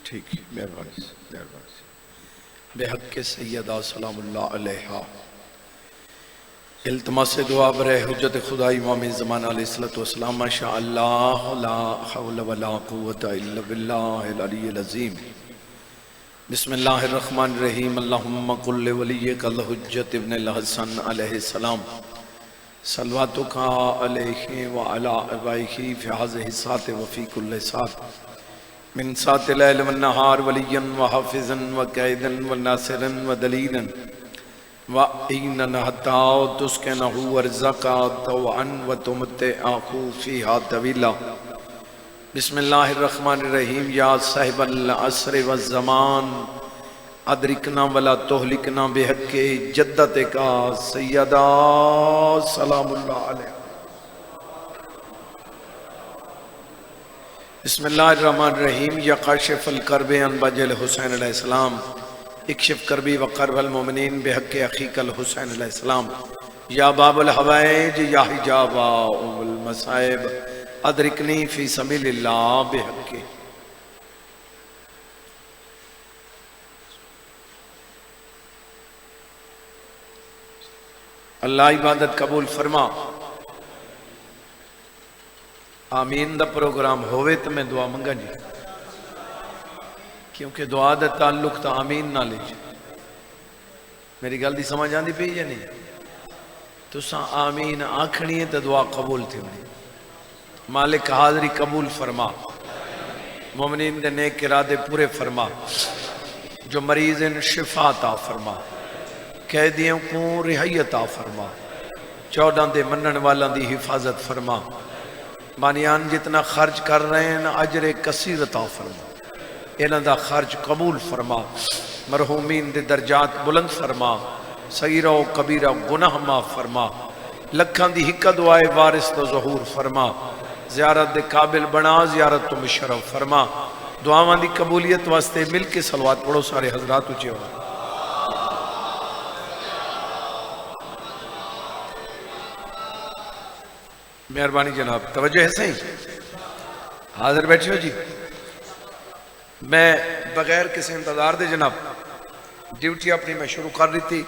ٹھیک ہے، مہربانی سے بے حق کے سیدہ سلام اللہ علیہ التماس دعا برے حجت خدا امام زمان علیہ السلام ماشاء اللہ لا حول ولا قوت الا باللہ العلی العظیم بسم اللہ الرحمن الرحیم اللہم قل لولیک الحجت ابن الحسن علیہ السلام صلواتک علیہ وعلا ابائہ فی هذه الساعة وفی کل ساعة من ساعة اللیل والنہار ولیا وحافظا وقائدا وناصرا ودلیلا وَإِنَّ حَتَّى تُسْكِنَهُ وَرْزَقَ طَوْعًا وَتُمَتِّعَهُ فِيهَا طَوِيلًا بسم اللہ الرحمن الرحیم یا صاحب العصر والزمان ادرکنا ولا تہلکنا بحق جدت کا سیدہ سلام اللہ علیہ بسم اللہ الرحمن الرحیم یا کاشف الکرب عن وجہ الحسین علیہ السلام اکشف کربی وقرب المومنین بحق اخیق الحسین علیہ السلام یا باب الحوائج یا حجاب المصائب ادرکنی فی سبیل اللہ بحق اللہ عبادت قبول فرما آمین دا پروگرام ہوئے تو میں دعا منگا جی کیونکہ دعا دا تعلق تا آمین نہ لے میری گل دی سمجھ آندی پئی یا نہیں تو سا آمین آکھنی ہے تو دعا قبول تھی منی مالک حاضری قبول فرما مومنین دے نیک ارادے پورے فرما جو مریض ان شفا عطا فرما قیدیوں کو رہائی عطا فرما 14 دے منن والا دی حفاظت فرما بانیان جتنا خرچ کر رہے ہیں اجر کثیر عطا فرما انہاں دا خرچ قبول فرما مرحومین دے درجات بلند فرما صغیرہ و کبیرہ گناہ معاف فرما لکھاں دی حکا دعائے وارث تو ظہور فرما زیارت دے قابل بنا زیارت تو مشرف فرما دعاواں دی قبولیت واسطے مل کے صلوات پڑھو سارے حضرات اچھے ہو مہربانی جناب توجہ ہے صحیح حاضر بیٹھے ہو جی میں بغیر کسی انتظار دے جناب ڈیوٹی اپنی میں شروع کر رہی تھی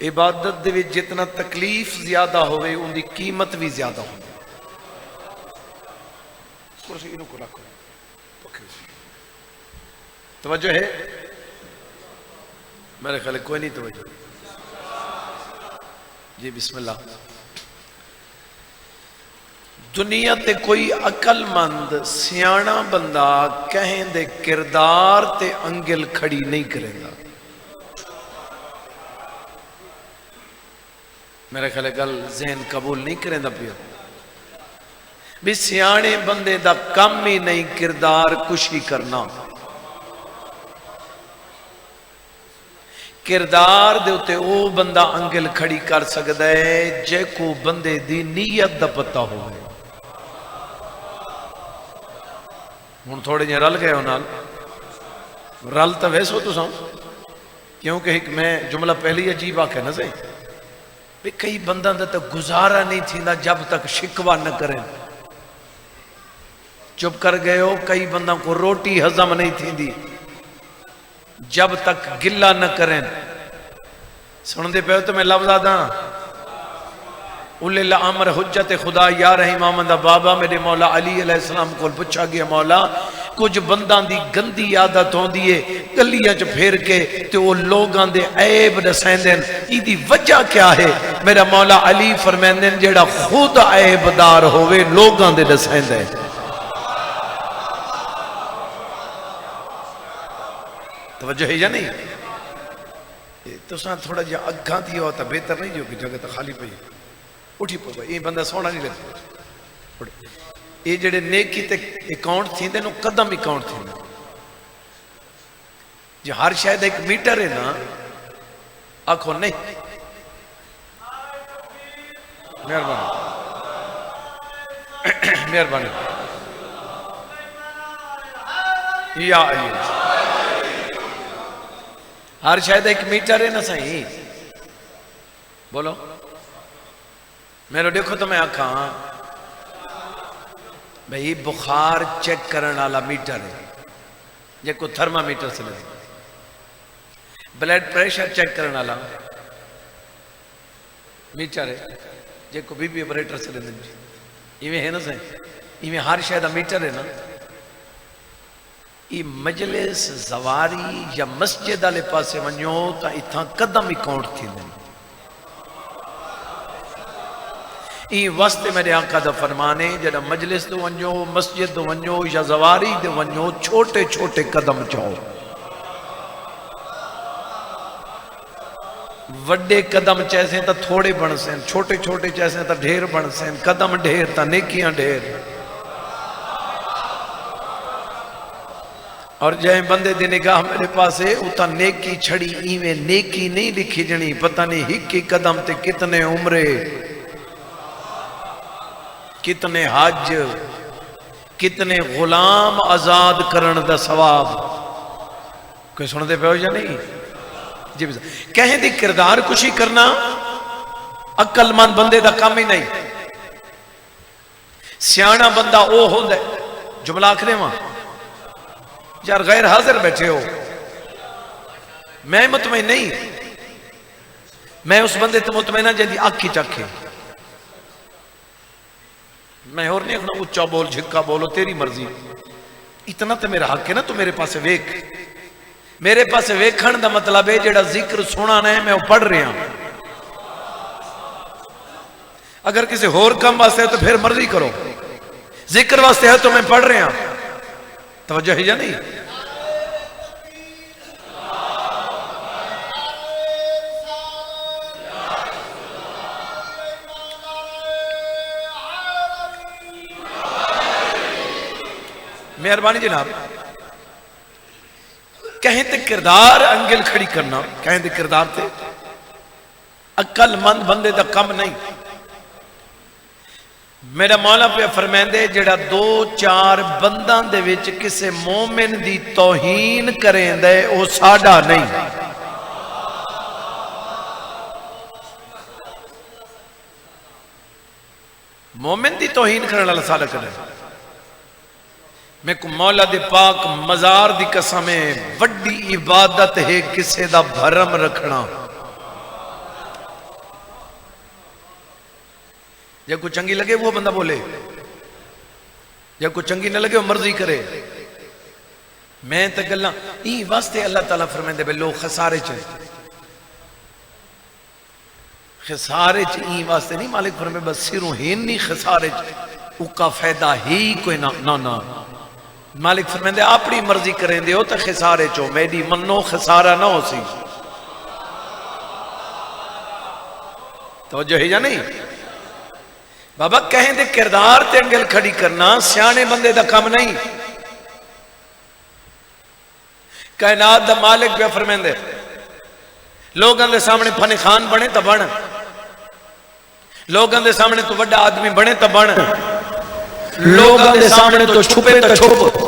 عبادت دے وچ جتنا تکلیف زیادہ ہوئے ان دی قیمت بھی زیادہ ہوئے کرسی انہوں کو رکھو توجہ ہے میرے خیال کوئی نہیں توجہ جی بسم اللہ دنیا تے کوئی عقل مند سیانا بندہ کہیں دے کردار تے انگل کھڑی نہیں کرے گا میرے خیال گل ذہن قبول نہیں کریں دا پیا بھی سیانے بندے دا کم ہی نہیں کردار کشی کرنا کردار دے ہوتے او بندہ انگل کھڑی کر سکتا ہے جے کو بندے دی نیت دا پتہ ہوئے ہون تھوڑے جہاں رل گئے ہونال رل تا ویسو تو ساں کیونکہ ایک میں جملہ پہلی عجیب آکھے نا صحیح بھی کئی بندہ دا تا گزارا نہیں تھی نا جب تک شکوہ نہ کریں چپ کر گئے ہو کئی بندہ کو روٹی ہضم نہیں تھی دی جب تک گلہ نہ کریں سن دے پہ تو میں لفظ آدھا اولی الامر حجت خدا یا رحیم آمدہ بابا میرے مولا علی علیہ السلام کو پوچھا گیا مولا کچھ بنداں دی گندی عادت ہوں دیئے گلیاں چ پھیر کے تو وہ لوگاں دے عیب دسائیں دیں ای دی وجہ کیا ہے میرا مولا علی فرمائیں دیں جیڑا خود عیب دار ہوئے لوگاں دے دسائیں دیں توجہ ہے یا نہیں تو ساں تھوڑا جا اگھاں تھی ہوتا بہتر نہیں جو کہ جگہ تا خالی پئی اٹھی پو یہ بندہ سونا نہیں لگتا یہ جڑے نیکی تے اکاؤنٹ تھی دے نو قدم اکاؤنٹ تھی دے جو ہر شاید ایک میٹر ہے نا آنکھوں نہیں مہربانی مہربانی یا علی ہر شاید ایک میٹر ہے نا صحیح بولو میرے دیکھو تو میں آکھاں بھئی بخار چیک کرن والا میٹر ہے جے کو تھرمامیٹر سے لگے بلڈ پریشر چیک کرنے والا میٹر ہے، جے کو بی پی آپریٹر سے لگے ایویں ہے نا سہیں ایویں ہر شاید میٹر ہے نا. ای مجلس زواری یا مسجد والے پاسے ونجو تا اتھاں قدم ہی کاؤنٹ تھی دیں. ای واسطے میرے آقا دا فرمانے جڑا مجلس دو ونجو مسجد دو ونجو یا زواری دو ونجو چھوٹے چھوٹے قدم چاہو. وڈے قدم چیسے تا تھوڑے بن سین، چھوٹے چھوٹے چیسے تا ڈھیر بن سین، قدم ڈھیر تا نیکیاں ڈھیر. اور جائیں بندے دی نگاہ میرے پاس ہے اتا نیکی چھڑی ایویں نیکی نہیں لکھی جنی، پتہ نہیں ہکی قدم تے کتنے عمرے، کتنے حج، کتنے غلام آزاد کرن دا ثواب. کوئی سن دے پہ ہو یا نہیں؟ جی کہیں دی کردار کچھ ہی کرنا عقل مند بندے دا کام ہی نہیں. سیانا بندہ او ہوں دے جملہ آکھنے ماں یار غیر حاضر بیٹھے ہو، میں مطمئن نہیں، میں اس بندے تو مطمئنہ جیدی آکھی چکھے. میں اور نہیں اکھنا اچھا بول جھکا بولو تیری مرضی، اتنا تو میرا حق ہے نا. تو میرے پاس ویک، میرے پاس ویکھن دا مطلب ہے جڑا ذکر سنا نہیں میں وہ پڑھ رہا ہوں. اگر کسی اور کام واسطے ہے تو پھر مرضی کرو، ذکر واسطے ہے تو میں پڑھ رہا ہوں. توجہ ہے یا نہیں؟ مہربانی جناب، کہیں تے کردار انگل کھڑی کرنا، کہیں تے کردار تے عقل مند بندے دا کم نہیں. میرا مولا پہ فرمیندے جڑا دو چار بندان دے وچ کسے مومن دی توہین کریں دے او ساڈا نہیں. مومن دی توہین کرنے والا ساڈا کرے. میں کو مولا دے پاک مزار دی قسمیں وڈی عبادت ہے کسے دا بھرم رکھنا. جب کو چنگی لگے وہ بندہ بولے، جب کو چنگی نہ لگے وہ مرضی کرے. میں تے گلاں ای واسطے اللہ تعالیٰ فرمائندے بے لوگ خسارے چ، خسارے چ ای واسطے نہیں مالک فرمائے بس سروں ہین نہیں خسارے چ اکا فائدہ ہی کوئی نہ. مالک فرمائندے اپنی مرضی کریں دے ہو تو خسارے چو، میری منو خسارہ نہ ہو سی. توجہ ہے یا نہیں؟ بابا کہیں دے کردار تے انگل کھڑی کرنا سیانے بندے دا کام نہیں. کائنات دا مالک پہ فرمیندے لوگاں دے سامنے فن خان بنے تا بن، لوگاں دے سامنے تو بڑا آدمی بنے تا بن، لوگاں دے سامنے تو چھپے تا چھپ.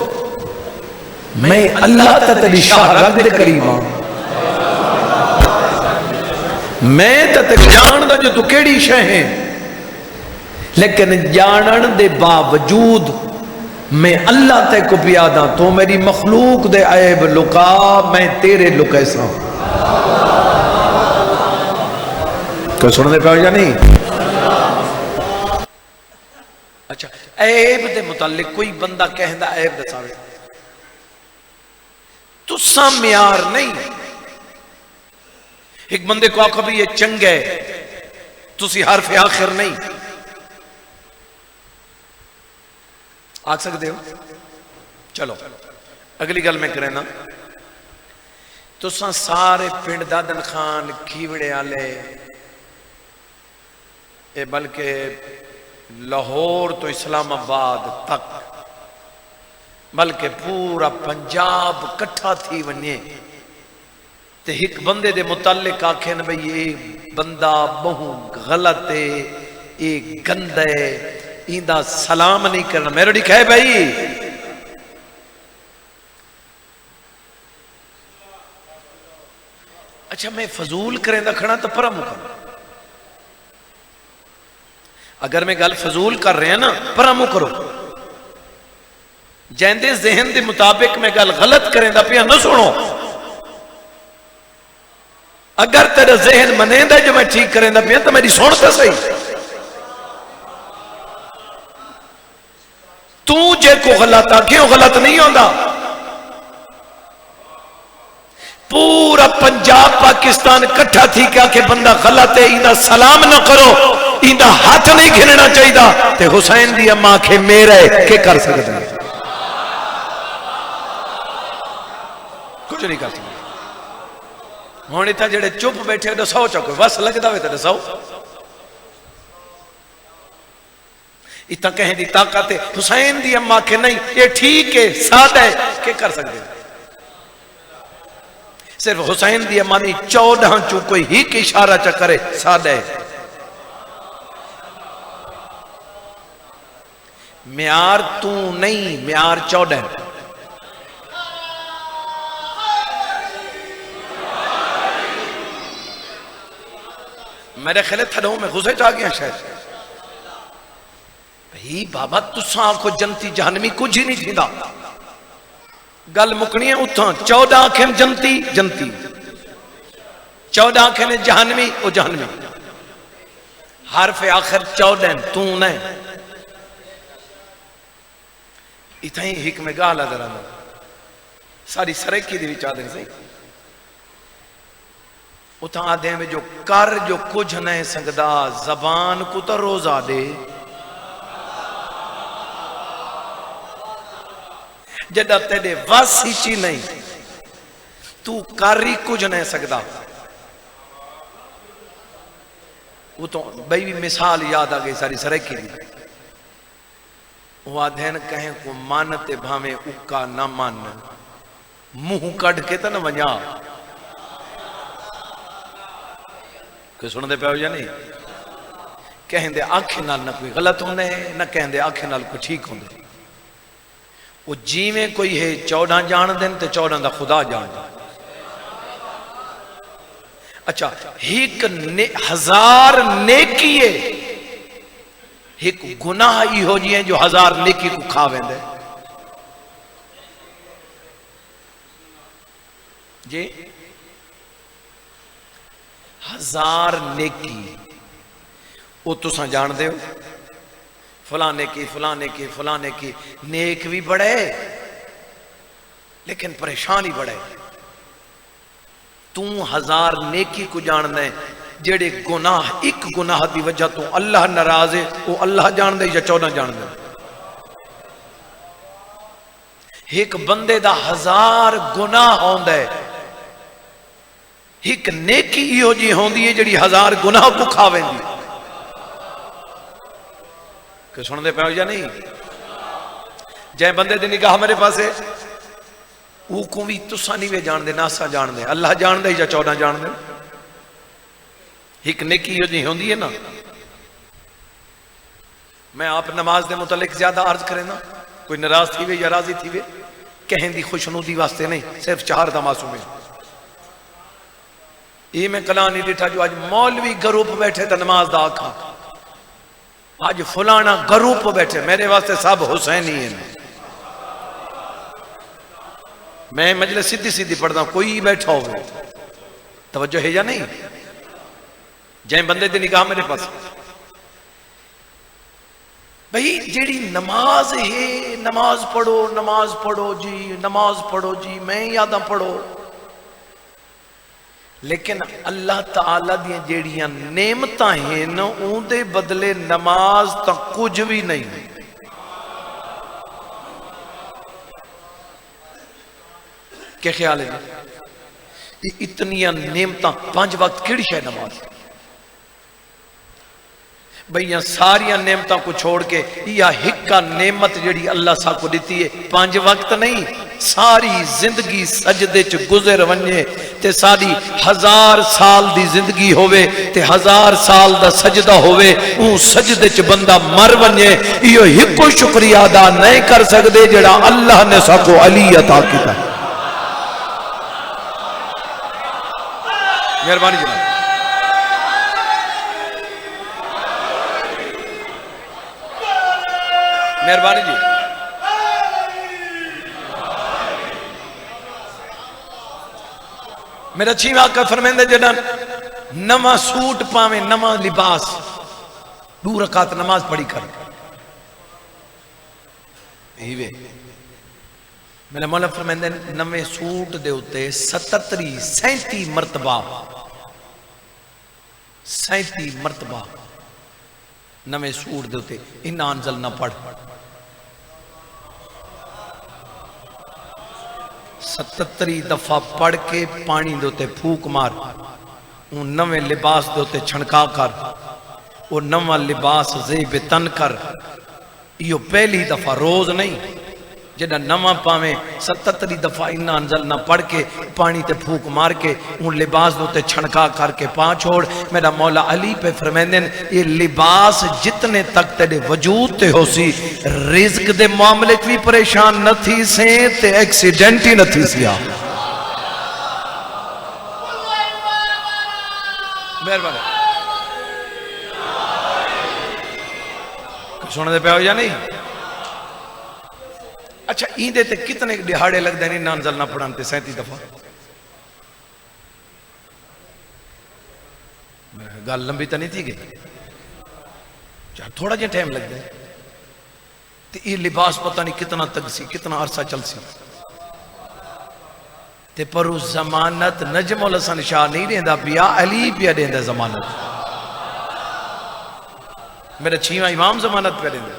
میں اللہ تا تیری شاہ رگ دے قریب ہوں، میں تا تیری جان دا جو تو کیڑی شے ہیں، لیکن جانن دے باوجود میں اللہ تے کو پیادا تو میری مخلوق دے عیب لکا میں تیرے لکے سا. کوئی سننے پہ یا نہیں؟ اچھا عیب دے متعلق کوئی بندہ کہندہ عیب دے ساوے تو سام معیار نہیں. ایک بندے کو آقا بھی یہ چنگ ہے تسی حرف آخر نہیں آگ سکتے ہو. چلو اگلی گل میں کریں نا، تو سارے پنڈ دادن خان کھیوڑے آلے بلکہ لاہور تو اسلام آباد تک بلکہ پورا پنجاب کٹھا تھی ونیے تے ایک بندے دے متعلق آکھیں بھئی یہ بندہ بہو غلط ہے، یہ گند ہے، ایندہ سلام نہیں کرنا. میرے لئے کہے بھئی اچھا میں فضول کریں دا کھڑا تو پرا مکر، اگر میں گل فضول کر رہے ہیں نا پرامو کرو. جیندے ذہن دے مطابق میں گل غلط کریں دا پیا نہ سنو. اگر تیرا ذہن منیں دا جو میں ٹھیک کریں دا پیا تو میری سنتا صحیح. تو جے کو غلط آکھیں غلط نہیں ہوندا. پورا پنجاب پاکستان کٹھا تھی کیا کہ بندہ غلط ہے ایندہ سلام نہ کرو, ایندہ ہاتھ نہیں گھننا چاہیے تے حسین دی اماں کے میرا ہے کہ کر سکتا ہے کچھ نہیں کر سکتا. ہونے تھا جڑے چپ بیٹھے تو سو چکو بس لگتا ہوئے تو سو اتنا کہیں دی طاقت ہے. حسین دی اماں کے نہیں یہ ٹھیک ہے سادہ ہے کہ کر سکتے ہیں. صرف حسین دی اماں نہیں 14 چو کوئی ہی کی اشارہ چا کرے سادہ ہے. معیار تو نہیں معیار 14 ہے. میرے خیلے تھڑوں میں غصے چاہ گیا شاید. بھئی بابا تساں آنکھو جنتی جہنمی کچھ ہی نہیں تھیندہ. گل مکنی ہے اتھاں 14 آنکھیں جنتی جنتی 14 آنکھیں جہنمی او جہنمی. حرف آخر 14 تو نہیں اتھاں ہی حکم گالا ذرا ساری سرکی دی وچ آدھیں سے اتھاں آدھیں میں جو کر جو کچھ نہیں سکدا زبان کو تو روزہ دے. جدہ تیرے واسی چی نہیں تو کاری کچھ نہیں سکدا. وہ تو بھئی بھی مثال یاد آگئی ساری سرکی دی. وہ آدھین کہیں کو مانتے بھامے اکا نہ مان منہ کڑ کے تا نہ ونجا کہ سن دے پہ ہو یا نہیں. کہیں دے آنکھیں نال نہ کوئی غلط ہونے نہ کہیں دے آنکھیں نال کوئی ٹھیک ہونے. وہ جی میں کوئی ہے 14 جان دیں تے 14 دا خدا جان دیں. اچھا ایک 1000 نیکی ہے ایک گناہ ہی ہو جی ہیں جو 1000 نیکی کو کھاویں دے. جی 1000 نیکی وہ تساں جان دے ہو فلانے کی فلانے کی فلانے کی نیک بھی بڑھے لیکن پریشانی بڑھے. تو 1000 نیکی کو جان دے جڑے گناہ ایک گناہ دی وجہ تو اللہ ناراض ہے وہ اللہ جان دے یا 14 جان دے. ایک بندے دا 1000 گناہ ہوندہ ہے ایک نیکی ہو جی ہوندی ہے جڑی 1000 گناہ کو کھاویں دی. کہ سن دے پہ ہو یا نہیں. جائے بندے دی نگاہ میرے پاس ہے وہ کو بھی تسا نہیں وے جان دے ناسا جان دے اللہ جان دے یا 14 جان دے. ایک نیکی ہو جی ہوندی ہے نا. میں آپ نماز دے متعلق زیادہ عرض کریں نا کوئی ناراض تھی وے یا راضی تھی وے کہیں دی خوشنودی واسطے نہیں صرف 4 معصوم ہے. یہ میں کلام نہیں ڈٹھا جو آج مولوی گروپ بیٹھے تا نماز دا آکھا آج فلانا گروپ بیٹھے میرے واسطے سب حسینی ہیں. میں مجلس سیدھی سیدھی پڑھتا ہوں کوئی بیٹھا ہوئے توجہ ہے یا نہیں. جائیں بندے دی نگاہ میرے پاس بھئی جیڑی نماز ہے نماز پڑھو جی نماز پڑھو جی میں یاداں پڑھو لیکن اللہ تعالیٰ دیا جیڑیاں نعمتاں ہیں نا اون دے بدلے نماز تا کچھ بھی نہیں. کیا خیال ہے جی اتنیاں نعمتاں 5 وقت کیڑی شے نماز بھئی ساریاں نعمتاں کو چھوڑ کے یا ہکا نعمت جڑی اللہ سا کو دیتی ہے 5 وقت نہیں ساری زندگی سجدے چ گزر ونجے تے ساری 1000 سال دی زندگی ہوئے تے 1000 سال دا سجدہ ہوئے اون سجدے چ بندہ مر ونجے یہ ہکو شکریہ ادا نہیں کر سکدے جڑا اللہ نے سا کو علی عطا کیتا. مہربانی جناب. مہربانی جی میرا چھیواں آقا فرمیندے جڑا نواں سوٹ پاویں نواں لباس 2 رکعت نماز پڑھی کر ہیوے میرے مولا فرمیندے نویں سوٹ دے ہوتے 37 مرتبہ 37 مرتبہ نویں سوٹ دے ہوتے انا انزل نہ پڑھ 77 دفعہ پڑھ کے پانی دے ہوتے پھوک مار ان نویں لباس دے ہوتے چھنکا کر وہ نواں لباس زیب تن کر یہ پہلی دفعہ روز نہیں جدہ نواں پاویں 77 دفعہ انا انزل نہ پڑھ کے پانی تے پھوک مار کے ان لباس دوتے چھنکا کر کے پا چھوڑ میرا مولا علی پہ فرمیندن یہ لباس جتنے تک تیرے وجود تے ہو سی رزق دے معاملے بھی پریشان نہ تھی سے تے ایکسیڈنٹ ہی نہ تھی سیا مہربانی سونے دے پہ ہو یا نہیں اچھا ایندے تے کتنے دہاڑے لگ دیں انا انزل نہ پڑھانتے 37 دفعہ گال لمبی تا نہیں تھی گئی تھوڑا جا ٹائم لگ دیں تے یہ لباس پتہ نہیں کتنا تک سی کتنا عرصہ چل سی تے پر اس زمانت نجم الحسن شاہ نہیں رہندا بیا علی پیا رہندا زمانت میرا چھیواں امام زمانت پہ رہندا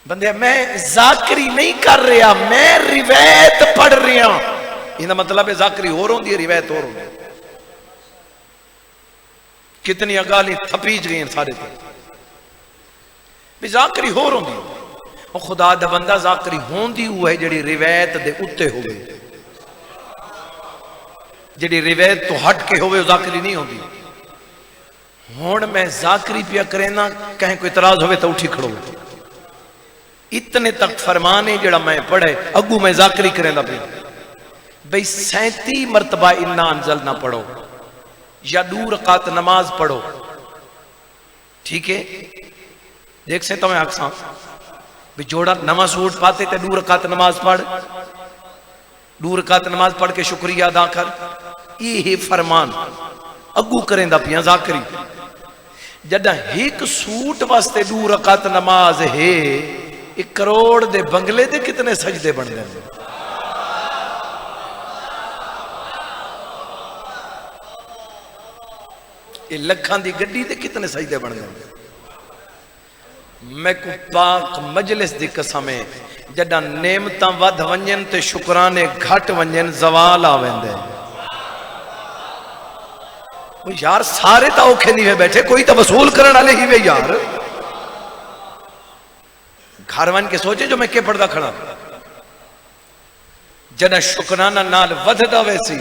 بندے میں ذاکری نہیں کر رہا میں روایت پڑھ رہا یہ مطلب ہے ذاکری ہو رہی ہے روایت ہو رہی ہے کتنی اگالی تھپیج گئی ہیں سارے تھے بھی ذاکری ہو رہی ہے اور خدا دا بندہ ذاکری ہوندی ہوا ہے جڑی روایت دے اتے ہوئے جڑی روایت تو ہٹ کے ہوئے ذاکری نہیں ہوندی ہون میں ذاکری پیا کرینا کہیں کوئی اعتراض ہوئے تو اٹھی کھڑو اتنے تک فرمانے جڑا میں پڑھے اگو میں ذاکری کریں دا بھی بھئی 37 مرتبہ انا انزل نہ پڑھو یا 2 رکعت نماز پڑھو ٹھیک ہے دیکھ سے تو میں آکساں بھی جوڑا نماز سوٹ پاتے تے 2 رکعت نماز پڑھ 2 رکعت نماز پڑھ کے شکریہ ادا کر یہ فرمان اگو کریں دا پیاں ذاکری جدہ ایک سوٹ واسطے 2 رکعت نماز ہے 1 کروڑ دے بنگلے دے کتنے سجدے بن دیں یہ لکھان دی گڈی دے کتنے سجدے بن دیں میں کو پاک مجلس دی قسمیں جدہ نعمتاں ود ونجن تے شکرانے گھٹ ونجن زوال آویں دے یار سارے تا اوکھے نہیں ہوئے بیٹھے کوئی تا وصول کرن آلے ہی ہوئے یار گھر ون کے سوچے جو میں کے پڑھدا کھڑا جنہ شکرانہ نال ودھدا ویسی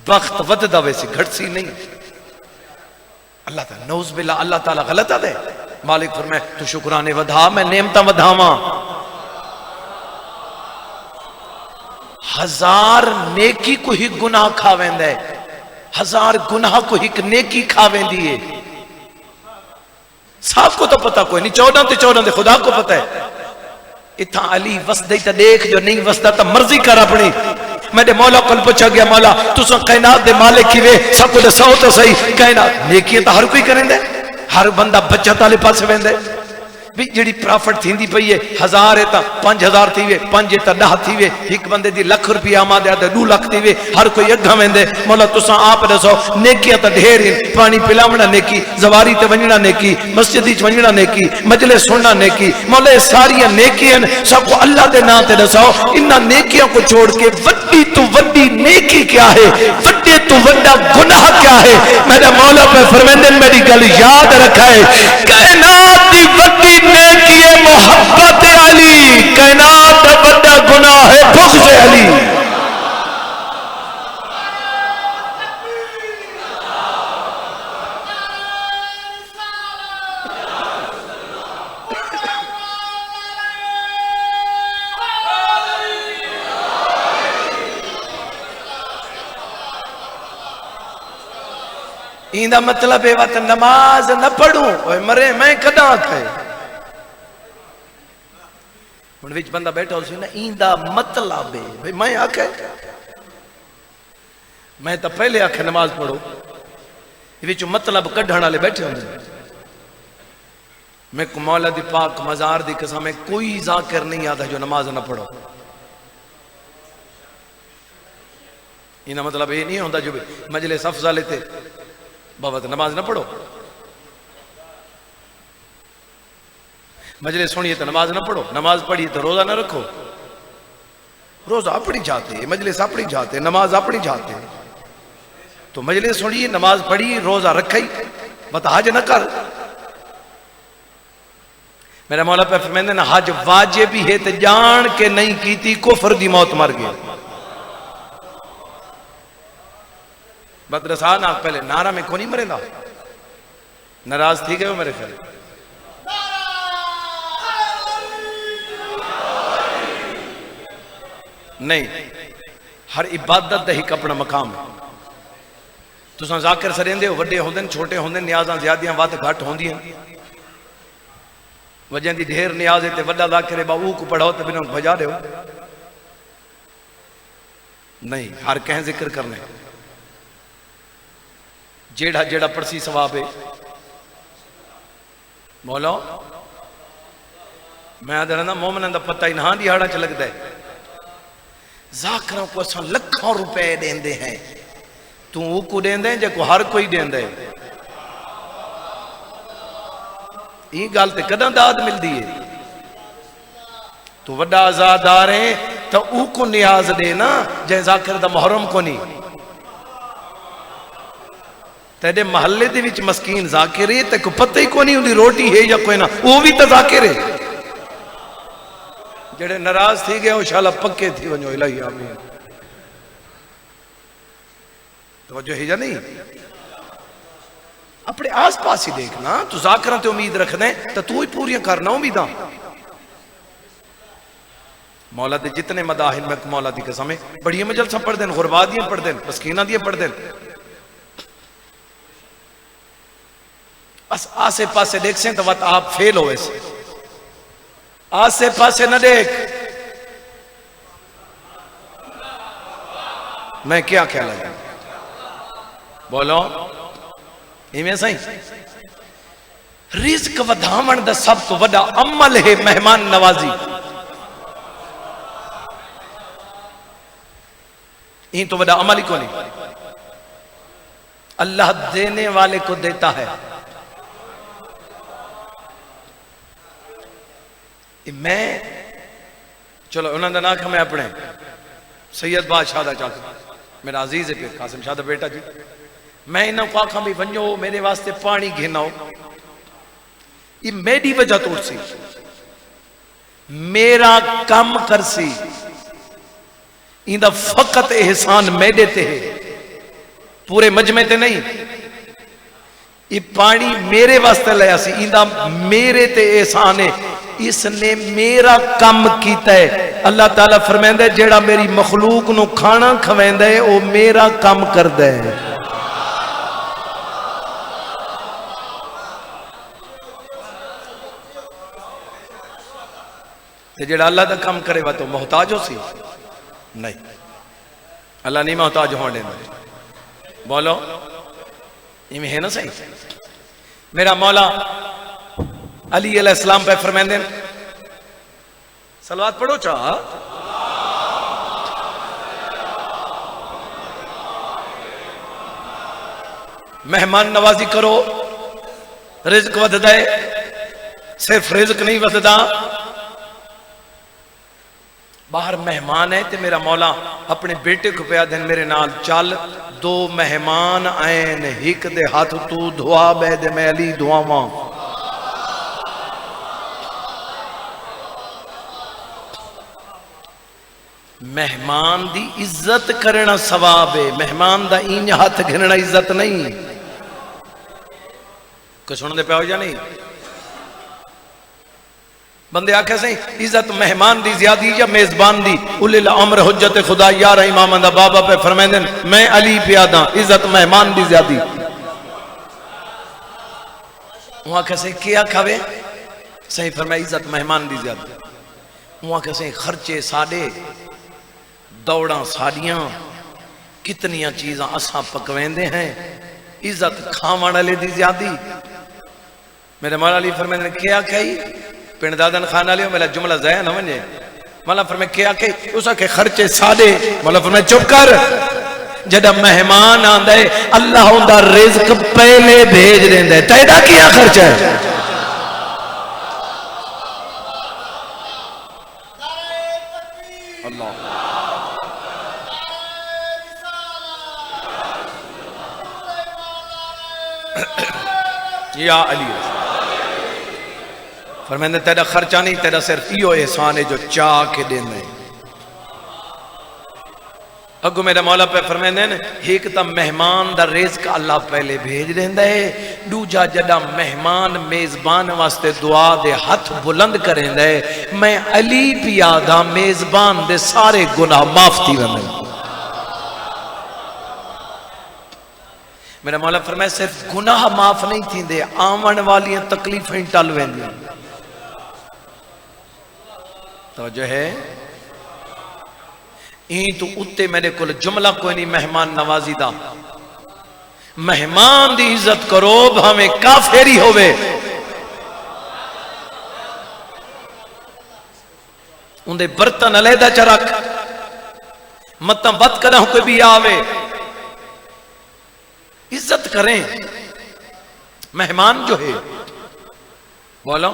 بخت ودھدا ویسی گھٹ سی نہیں اللہ تعالیٰ نوز باللہ اللہ تعالیٰ غلط آدھے مالک فرمائے تو شکرانے ودھا میں نعمتاں ودھاواں 1000 نیکی کو ہی گناہ کھاویں دے 1000 گناہ کو ہی نیکی کھاویں دیئے صاحب کو تو پتہ کوئی نہیں 14 دے خدا کو پتہ ہے اتھا علی وسدی تا دیکھ جو نہیں وسدہ تا مرضی کر اپنی میں نے مولا کل پچھا گیا مولا تو سن قینات دے مالک کی وے سب کو دے سو تو صحیح قینات نیکیاں تا ہر کوئی کریں دے ہر بندہ بچہ تالے پاس وین دے بھی جڑی پرافٹ تھی دی پئی ہے 1000 ہے تا 5000 تھی وے 5 تا 10 تھی وے ایک بندے دی لکھ روپیہ آمادے آدھے 2 لکھ تھی وے ہر کوئی اگھا وین دے مولا تساں آپ دسو نیکیاں تا ڈھیر ہیں پانی پلاونا نیکی زواری تے ونجنا نیکی مسجدی چ ونجنا نیکی مجلس سننا نیکی مولا ساری نیکیاں سب کو اللہ دے نام تے دسو انہاں نیکیاں کو چھوڑ کے وڈی تو وڈی نیکی کیا ہے وڈے تو وڈا گناہ کیا ہے میرے مولا پہ فرمیندن میری گل یاد رکھائے کائنات دی وڈی نیکی محبت علی کائنات بڑا گناہ ہے بغض علی ایندہ مطلب ہے وقت نماز نہ پڑھوں مرے میں کدا کھائے ان وچ بندہ بیٹھا ہو سی نا ایندہ مطلب ہے بھئی میں آکھے میں تو پہلے آکھے نماز پڑھو، یہ مطلب کڈھن والے بیٹھے ہوندے۔ میں کو مولا دی پاک مزار دی قسم میں کوئی ذاکر نہیں آتا جو نماز نہ پڑھو۔ یہ مطلب یہ نہیں ہوتا جو مجلس افضل تے بابا نماز نہ پڑھو، مجلس سنیے تو نماز نہ پڑھو، نماز پڑھیے تو روزہ نہ رکھو۔ روزہ اپنی جاتے، مجلس اپنی جاتے، نماز اپنی جاتے، تو مجلس سنیے، نماز پڑھی، روزہ رکھائی، بتا حج نہ کر۔ میرا مولا پہ فرمائندے نا حج واجب ہی ہے تے جان کے نہیں کیتی کفر دی موت مر گیا۔ مدرسہ نہ پہلے نعرہ میں کونی مرے نا، ناراض تھی گئے ہو میرے خیال نہیں، ہر عبادت دا ہی اپنا مقام ہے۔ تساں ذاکر سریندے ہو، وڈے ہوندے چھوٹے ہوندے، نیازاں زیادیاں وات گھٹ ہوندیاں، وجہ دی ڈھیر نیاز ہے تے وڈا ذاکر باو کو پڑھاؤ تے بنوں بھجا دے ہو نہیں، ہر کہیں ذکر کرنے جیڑا جیڑا پرسی ثواب ہے۔ مولا میں آدھر نا مومنان دا پتہ ہی نہاں دیہاڑا چ لگتا ہے، ذاکروں کو اساں لکھوں روپے دیندے ہیں، تو وہ کو دیندے ہیں جے کو ہر کوئی دیندے ہے۔ یہ گالتے کداں داد مل دیئے تو وڈا آزادار ہیں تو او کو نیاز دینا جے ذاکر دا محرم کو نہیں۔ تیرے محلے دے وچ مسکین ذاکر ہے تے کو پتہ ہی کو نہیں ہوندی روٹی ہے یا کوئی نہ، وہ بھی تا ذاکر ہے۔ جڑے ناراض تھی گئے ہو شاءاللہ پکے تھی ونجو الہی آمین۔ توجہ ہے یا نہیں؟ اپنے آس پاس ہی دیکھنا، تو ذاکرہ تے امید رکھ دیں تو ہی پوریاں کرنا امیداں۔ مولا دے جتنے مداحل میں مولا دی قسم ہے، بڑی مجلسہ پڑھ دیں، غربادیاں پڑھ دیں، مسکینہ دیاں پڑھ دیں، بس آسے پاسے دیکھ سیں تو وقت آپ فیل ہوئے سے، آسے پاسے نہ دیکھ۔ میں کیا کیا لگا بولو ایمیں سائیں، رزق ودھامن دا سب تو وڈا عمل ہے مہمان نوازی۔ یہ تو وڈا عمل ہی کو نہیں، اللہ دینے والے کو دیتا ہے۔ میں چلو انہوں نے ناکہ میں اپنے سید بادشاہ دا چاہتا میرا عزیز ہے پیر قاسم شاہ دا بیٹا جی، میں انہوں کو آکھاں بھی ونجو میرے واسطے پانی گھنا ہو، یہ میری وجہ توڑ سی، میرا کام کر سی، اندہ فقط احسان میرے تے ہے، پورے مجمع تے نہیں، یہ پانی میرے واسطے لیا سی، اندہ میرے تے احسان ہے، اس نے میرا کام کیتا ہے۔ اللہ تعالیٰ فرمائندہ ہے جیڑا میری مخلوق نو کھانا کھوائندہ ہے وہ میرا کام کردہ ہے۔ جیڑا اللہ دا کام کرے وہ تو محتاج ہو سی نہیں، اللہ نہیں محتاج ہونے دے۔ بولو یہ ہے نا صحیح؟ میرا مولا علی علیہ السلام پہ فرمائندے صلوات پڑھو چاہ، مہمان نوازی کرو، رزق ود دے، صرف رزق نہیں ود دا، باہر مہمان ہے تے میرا مولا اپنے بیٹے کو پیا دن میرے نال چل، دو مہمان آئین ہک دے ہاتھ تو دعا بے دے میں علی دعا ماں۔ مہمان دی عزت کرنا ثواب ہے، مہمان دا اینج ہاتھ گھننا عزت نہیں۔ کچھ سننے دے پہ ہو جا نہیں؟ بندے آکھے سے عزت مہمان دی زیادی یا میزبان دی؟ اولی الامر حجت خدا یار امام دا بابا پہ فرمائیں دن میں علی پیادا عزت مہمان دی زیادی۔ وہ آکھے سے کیا کھوے؟ صحیح فرمائے عزت مہمان دی زیادی۔ وہ آکھے سے خرچے ساڑے، دوڑاں ساڑیاں، کتنی چیزاں اساں پکویندے ہیں، عزت کھاون والے دی زیادی۔ میرے مولا علی فرماتے ہیں کیا کہی پنڈ دادن خان والے میرا جملہ ضائع نہ ونجے، مولا فرمایا کیا کہی اس کے خرچے سادے، مولا فرمایا چپ کر، جڑا مہمان آندا ہے اللہ اوندا رزق پہلے بھیج دیندا ہے، تیرا کیا خرچہ ہے؟ اللہ یا علی فرمائندے تیرا خرچہ نہیں، تیرا صرف یہ احسان ہے جو چاہ کے دینا ہے۔ اگو میرا مولا پہ فرمائندے ہیں ایک تا مہمان دا رزق اللہ پہلے بھیج دیندہ ہے، دوجا جڑا مہمان میزبان واسطے دعا دے ہاتھ بلند کریں دے، میں علی پیادا میزبان دے سارے گناہ معاف تھی رہنے۔ میرا مولا فرمائے صرف گناہ معاف نہیں تھی دے، آمن والی تکلیفیں ٹل ویندی۔ توجہ ہے این تو اتے میرے کل جملہ کوئی نہیں مہمان نوازی دا، مہمان دی عزت کرو ہمیں کافری ہوئے، ان دے برتن علیدہ چرک مطلب بات کرنا کوئی بھی آوے، عزت کریں مہمان جو ہے، بولو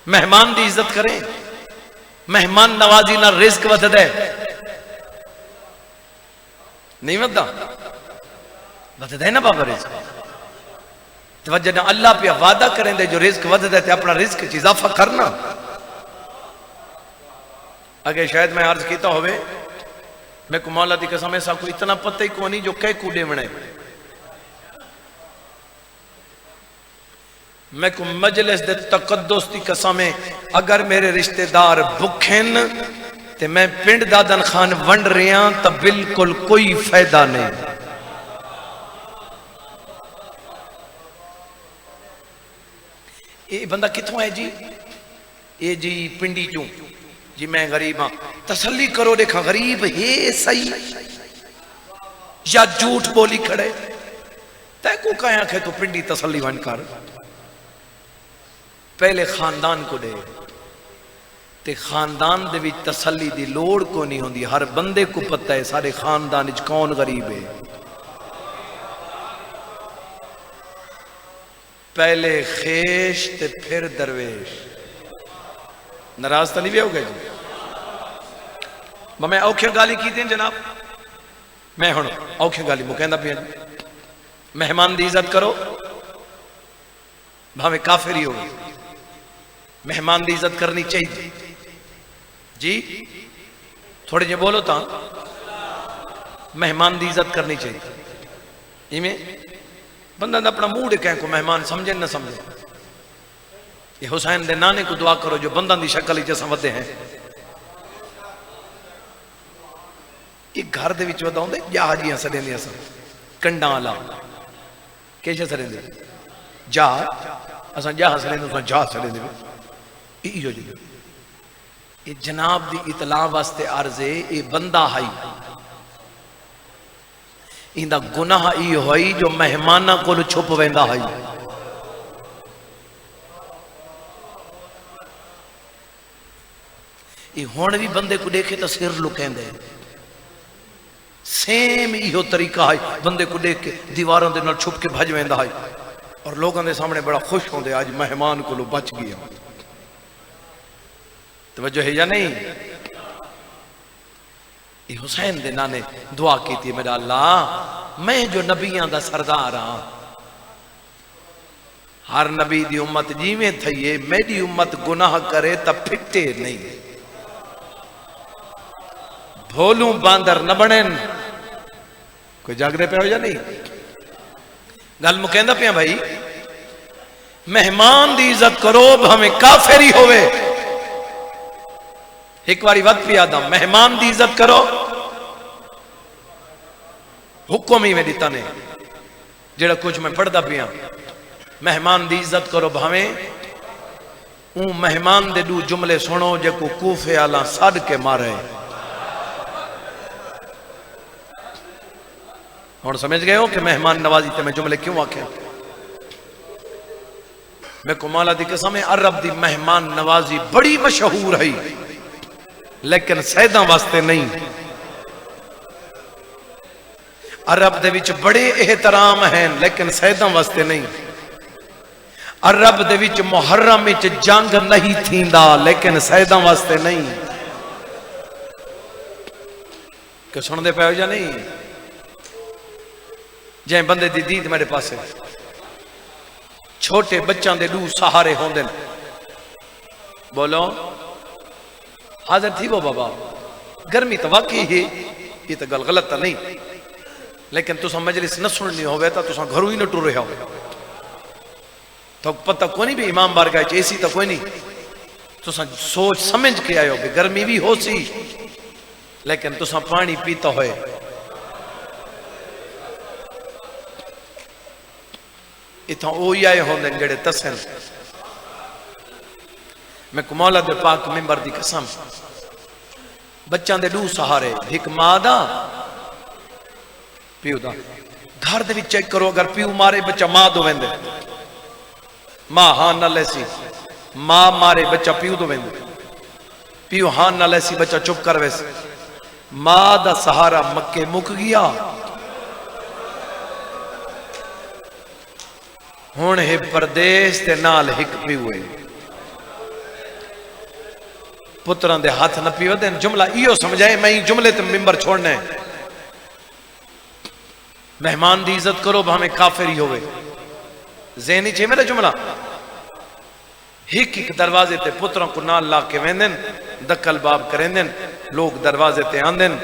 مہمان دی عزت کریں، مہمان نوازی نہ رزق ودد ہے، نہیں ودہ ودد ہے نا بابا رزق، توجہ نہ اللہ پہ وعدہ کریں دے جو رزق ودد ہے تے اپنا رزق چیز اضافہ کرنا۔ اگر شاید میں عرض کیتا ہوئے میں کو مولا دی قسم ایسا کوئی اتنا پتہ ہی کونی جو کہے کوڑے منے، میں کو مجلس دے تقدس دی قسمیں اگر میرے رشتہ دار بکھن تے میں پنڈ دادن خان ونڈ ریاں تا بالکل کوئی فائدہ نہیں۔ یہ بندہ کتوں ہے جی؟ یہ جی پنڈی چوں جی میں غریب ہاں، تسلی کرو دیکھا غریب ہے صحیح یا جھوٹ بولی کھڑے، تے کو کہاں کہ تو پنڈی تسلی ون کر، پہلے خاندان کو دے تے خاندان دے بھی تسلی دی لوڑ کو نہیں ہوندی، ہر بندے کو پتہ ہے سارے خاندان اچ کون غریب ہے، پہلے خیش تے پھر درویش۔ ناراض تو نہیں بھی ہو گئے جی؟ میں اوکھے گالی کی دیں جناب، میں ہوں اوکھے گالی مکہندہ بھی ہیں، مہمان دی عزت کرو بھاوے کافری ہوگی، مہمان دی عزت کرنی چاہیے جی، تھوڑے جے بولو تا مہمان دی عزت کرنی چاہیے، یہ میں بندہ اپنا موڈ کہیں کو مہمان سمجھیں نہ سمجھیں۔ یہ حسین دے نانے کو دعا کرو جو بندہ دی شکل ہی جیسا ودے ہیں، یہ گھر دے وچ ودا ہوندے جا جیاں سڑیں دیا سن کنڈاں والا کیسے سڑیں دے جا اساں جا سڑیں دے اساں جا سڑیں دے ایو جی یہ جناب دی اطلاع واسطے عرض ہے یہ بندہ ہائی ایندہ گناہ ای ہوئی جو مہمانہ کو چھپ ویندہ ہائی، یہ ہونے بھی بندے کو دیکھے تو سر لکیں دے، سیم ایہو طریقہ ہے بندے کو دیکھ کے دیواروں دے نال چھپ کے بھج ویندہ ہے، اور لوگوں دے سامنے بڑا خوش ہوں دے آج مہمان کو لو بچ گیا۔ توجہ ہے یا نہیں؟ یہ حسین دے نانے دعا کی تھی میرا اللہ میں جو نبیان دا سردار ہاں، ہر نبی دی امت جیویں تھئیے میری امت گناہ کرے تا پھٹے نہیں، بھولوں باندر نہ بنن، کوئی جاگرے پہ ہو یا نہیں؟ گل مکہندہ پہ ہیں بھائی مہمان دی عزت کرو ہمیں کافری ہوئے، ایک باری وقت بھی آدھا مہمان دی عزت کرو، حکم ہی میں دیتا نے جڑا کچھ میں پڑھتا پیا، مہمان دی عزت کرو بھاویں اون مہمان دے دو جملے سنو جے کو کوفے آلا سڑ کے مارے، ہوں سمجھ گئے ہو کہ مہمان نوازی تے میں جملے کیوں آکھے؟ میں کو مولا دی قسم ہے عرب دی مہمان نوازی بڑی مشہور ہے لیکن سیداں واسطے نہیں. عرب دے وچ بڑے احترام ہیں لیکن سیداں واسطے نہیں. عرب دے وچ محرم وچ جنگ نہیں تھیندا لیکن سیداں واسطے نہیں. کہ سن دے پے ہو یا نہیں؟ جائیں بندے دی دید میرے پاس ہے چھوٹے بچوں دے دو سہارے ہوندے بولو حاضر تھی وہ بابا گرمی تو واقعی ہے یہ تو گل غلط تو نہیں لیکن تسا مجلس نہ سننی ہوئے تا تسا گھروں ہی نہ ٹر رہا ہوئے تو پتہ کوئی نہیں بھی امام بارگاہ چ ایسی تو کوئی نہیں تسا سوچ سمجھ کے آئے ہو کہ گرمی بھی ہو سی لیکن تسا پانی پیتا ہوئے اتھا اوہی آئے ہوندے جڑے تسن. میں کو مولا دے پاک ممبر دی قسم بچان دے دو سہارے ایک ماں دا پیو دا گھر دے بھی چیک کرو اگر پیو مارے بچہ ماں دو ویندے ماں ہاں نہ لیسی ماں مارے بچہ پیو دو ویندے پیو ہاں نہ لیسی بچہ چپ کر ویسے ماں دا سہارا مکے مک گیا ہون ہے پردیس تے نال ہک پیوئے پتران دے ہاتھ نہ پیو دیں جملہ ایو سمجھائے میں جملے تے ممبر چھوڑنے مہمان دی عزت کرو بہمیں کافری ہوئے ذہنی چھے میرا جملہ ہک ہک دروازے تے پتران کو نال لا کے ویندن دکل باب کریں لوگ دروازے تے آندن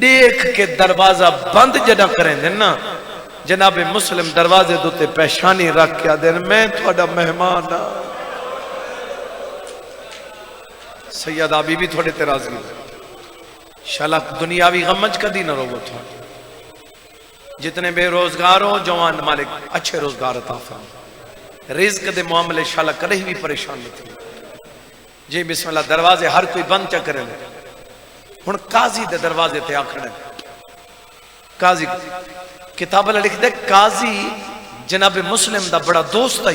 دیکھ کے دروازہ بند جڑا کریں نا جناب مسلم دروازے دوتے پیشانی رکھ کے دن میں تھوڑا مہمان سیدہ بی بھی تھوڑے ترازگی شلق دنیاوی غمج کدی نہ رو تھوڑا جتنے بے روزگار ہو جوان مالک اچھے روزگار عطا فرمائے رزق دے معاملے شلق کدی بھی پریشان نہیں تھی جی بسم اللہ دروازے ہر کوئی بند چا کرے ہن قاضی دے دروازے تے آکھڑے قاضی کتاب اللہ لکھ دے قاضی جناب مسلم دا بڑا دوست ہے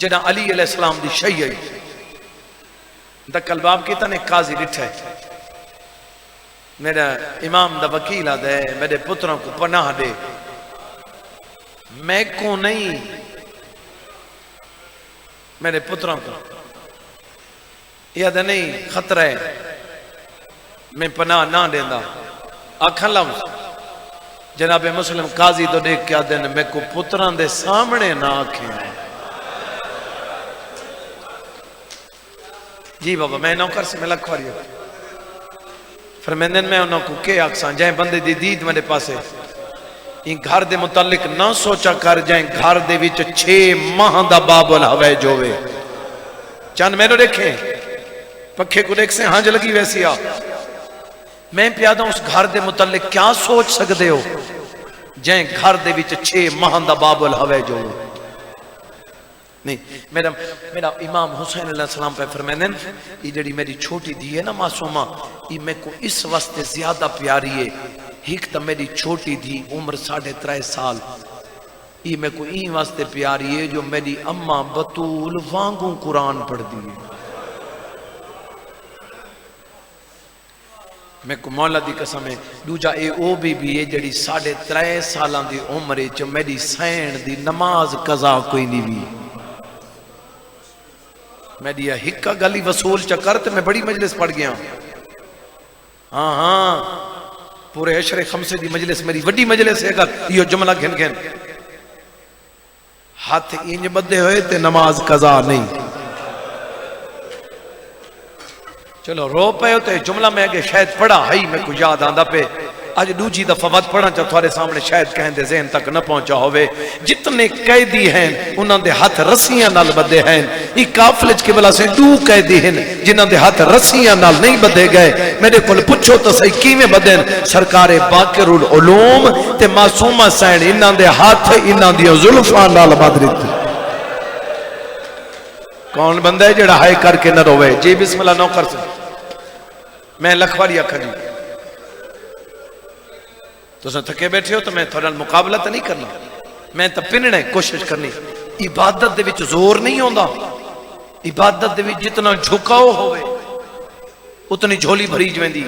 جنہ علی علیہ السلام دی شیعہ ہے دا کلباب کیتا نے قاضی لٹھا ہے میرا امام دا وکیل آدھے میرے پتروں کو پناہ دے میں کو نہیں میرے پتروں کو یاد نہیں خطرہ ہے میں پناہ نہ دیندہ آکھن لفظ جناب مسلم قاضی تو دیکھ کیا دن میں کو پتران دے سامنے نہ آکھیں جی بابا میں نوکر سے میں لکھواری ہوں فرمیندن میں انہوں کو کہ آکسان جائیں بندے دی دید میرے پاس ہے ان گھر دے متعلق نہ سوچا کر جائیں گھر دے وچ 6 ماہ دا باب الہوے جوے چاند میں نو دیکھیں پکھے کو دیکھ سے ہانج لگی ویسی آ میں پیادہ اس گھر دے متعلق کیا سوچ سکتے ہو جائیں گھر دے وچ 6 ماہ دا باب الہوے جوے نہیں میرا امام حسین علیہ السلام پہ فرمائن یہ جڑی میری چھوٹی دی ہے نا معصومہ یہ میں کو اس واسطے زیادہ پیاری ہے ایک تا میری چھوٹی دی عمر 3.5 سال یہ میں کو این واسطے پیاری ہے جو میری اماں بطول وانگوں قرآن پڑھ دی ہے میں کو مولا دی قسم ہے دوجا اے او بھی ہے جڑی 3.5 سالان دی عمر جو میری سین دی نماز قضا کوئی نہیں بھی میں دیا ہکا گلی وصول چکرت میں بڑی مجلس پڑھ گیا ہاں پورے عشر خمسے دی مجلس میری وڈی مجلس ہے اگر یہ جملہ گھن گھن ہاتھ اینج بدے ہوئے تے نماز قضا نہیں چلو رو پہ ہوتے جملہ میں اگر شاید پڑھا ہی میں کو یاد آندہ پہ آج دوجی دفعہ وقت پڑھا چاہ تھوڑے سامنے شاید کہیں دے ذہن تک نہ پہنچا ہوئے جتنے قیدی ہیں انہوں دے ہاتھ رسیاں نال بدے ہیں یہ کافلج کے بلا سے 2 قیدی ہیں جنہوں دے ہاتھ رسیاں نال نہیں بدے گئے میرے کل پچھو تو صحیح کیویں بدیں سرکار باقر العلوم تے معصومہ سین انہوں دے ہاتھ انہوں دے ظلفان نال بدرت کون بندہ ہے جڑا ہائے کر کے نہ روے جی بسم اللہ نوکر سے میں لکھواری اکھا جی تو تھکے بیٹھے ہو تو میں تھوڑا مقابلہ تو نہیں کرنا، میں تو پننے کوشش کرنی۔ عبادت دے وچ زور نہیں ہوندا، عبادت دے وچ جتنا جھکاؤ ہوئے اتنی جھولی بھری جویندی۔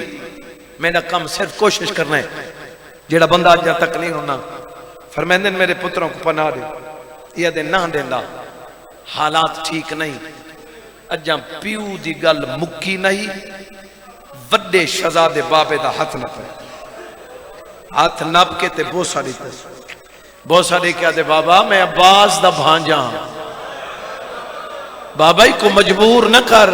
میرا کام صرف کوشش کرنا ہے، جیڑا بندہ آج تک نہیں ہونا فرمیندے میرے پتروں کو پناہ دے، یہ دے نہ دیندہ، حالات ٹھیک نہیں، اجاں پیو دی گل مکی نہیں، وڈے شہزادے بابے دا ہاتھ نہ پڑے، ہاتھ نپ کے تے بوسا دیتا، بوسا دے کیا دے بابا میں عباس دا بھانجا ہوں، بابا ہی کو مجبور نہ کر،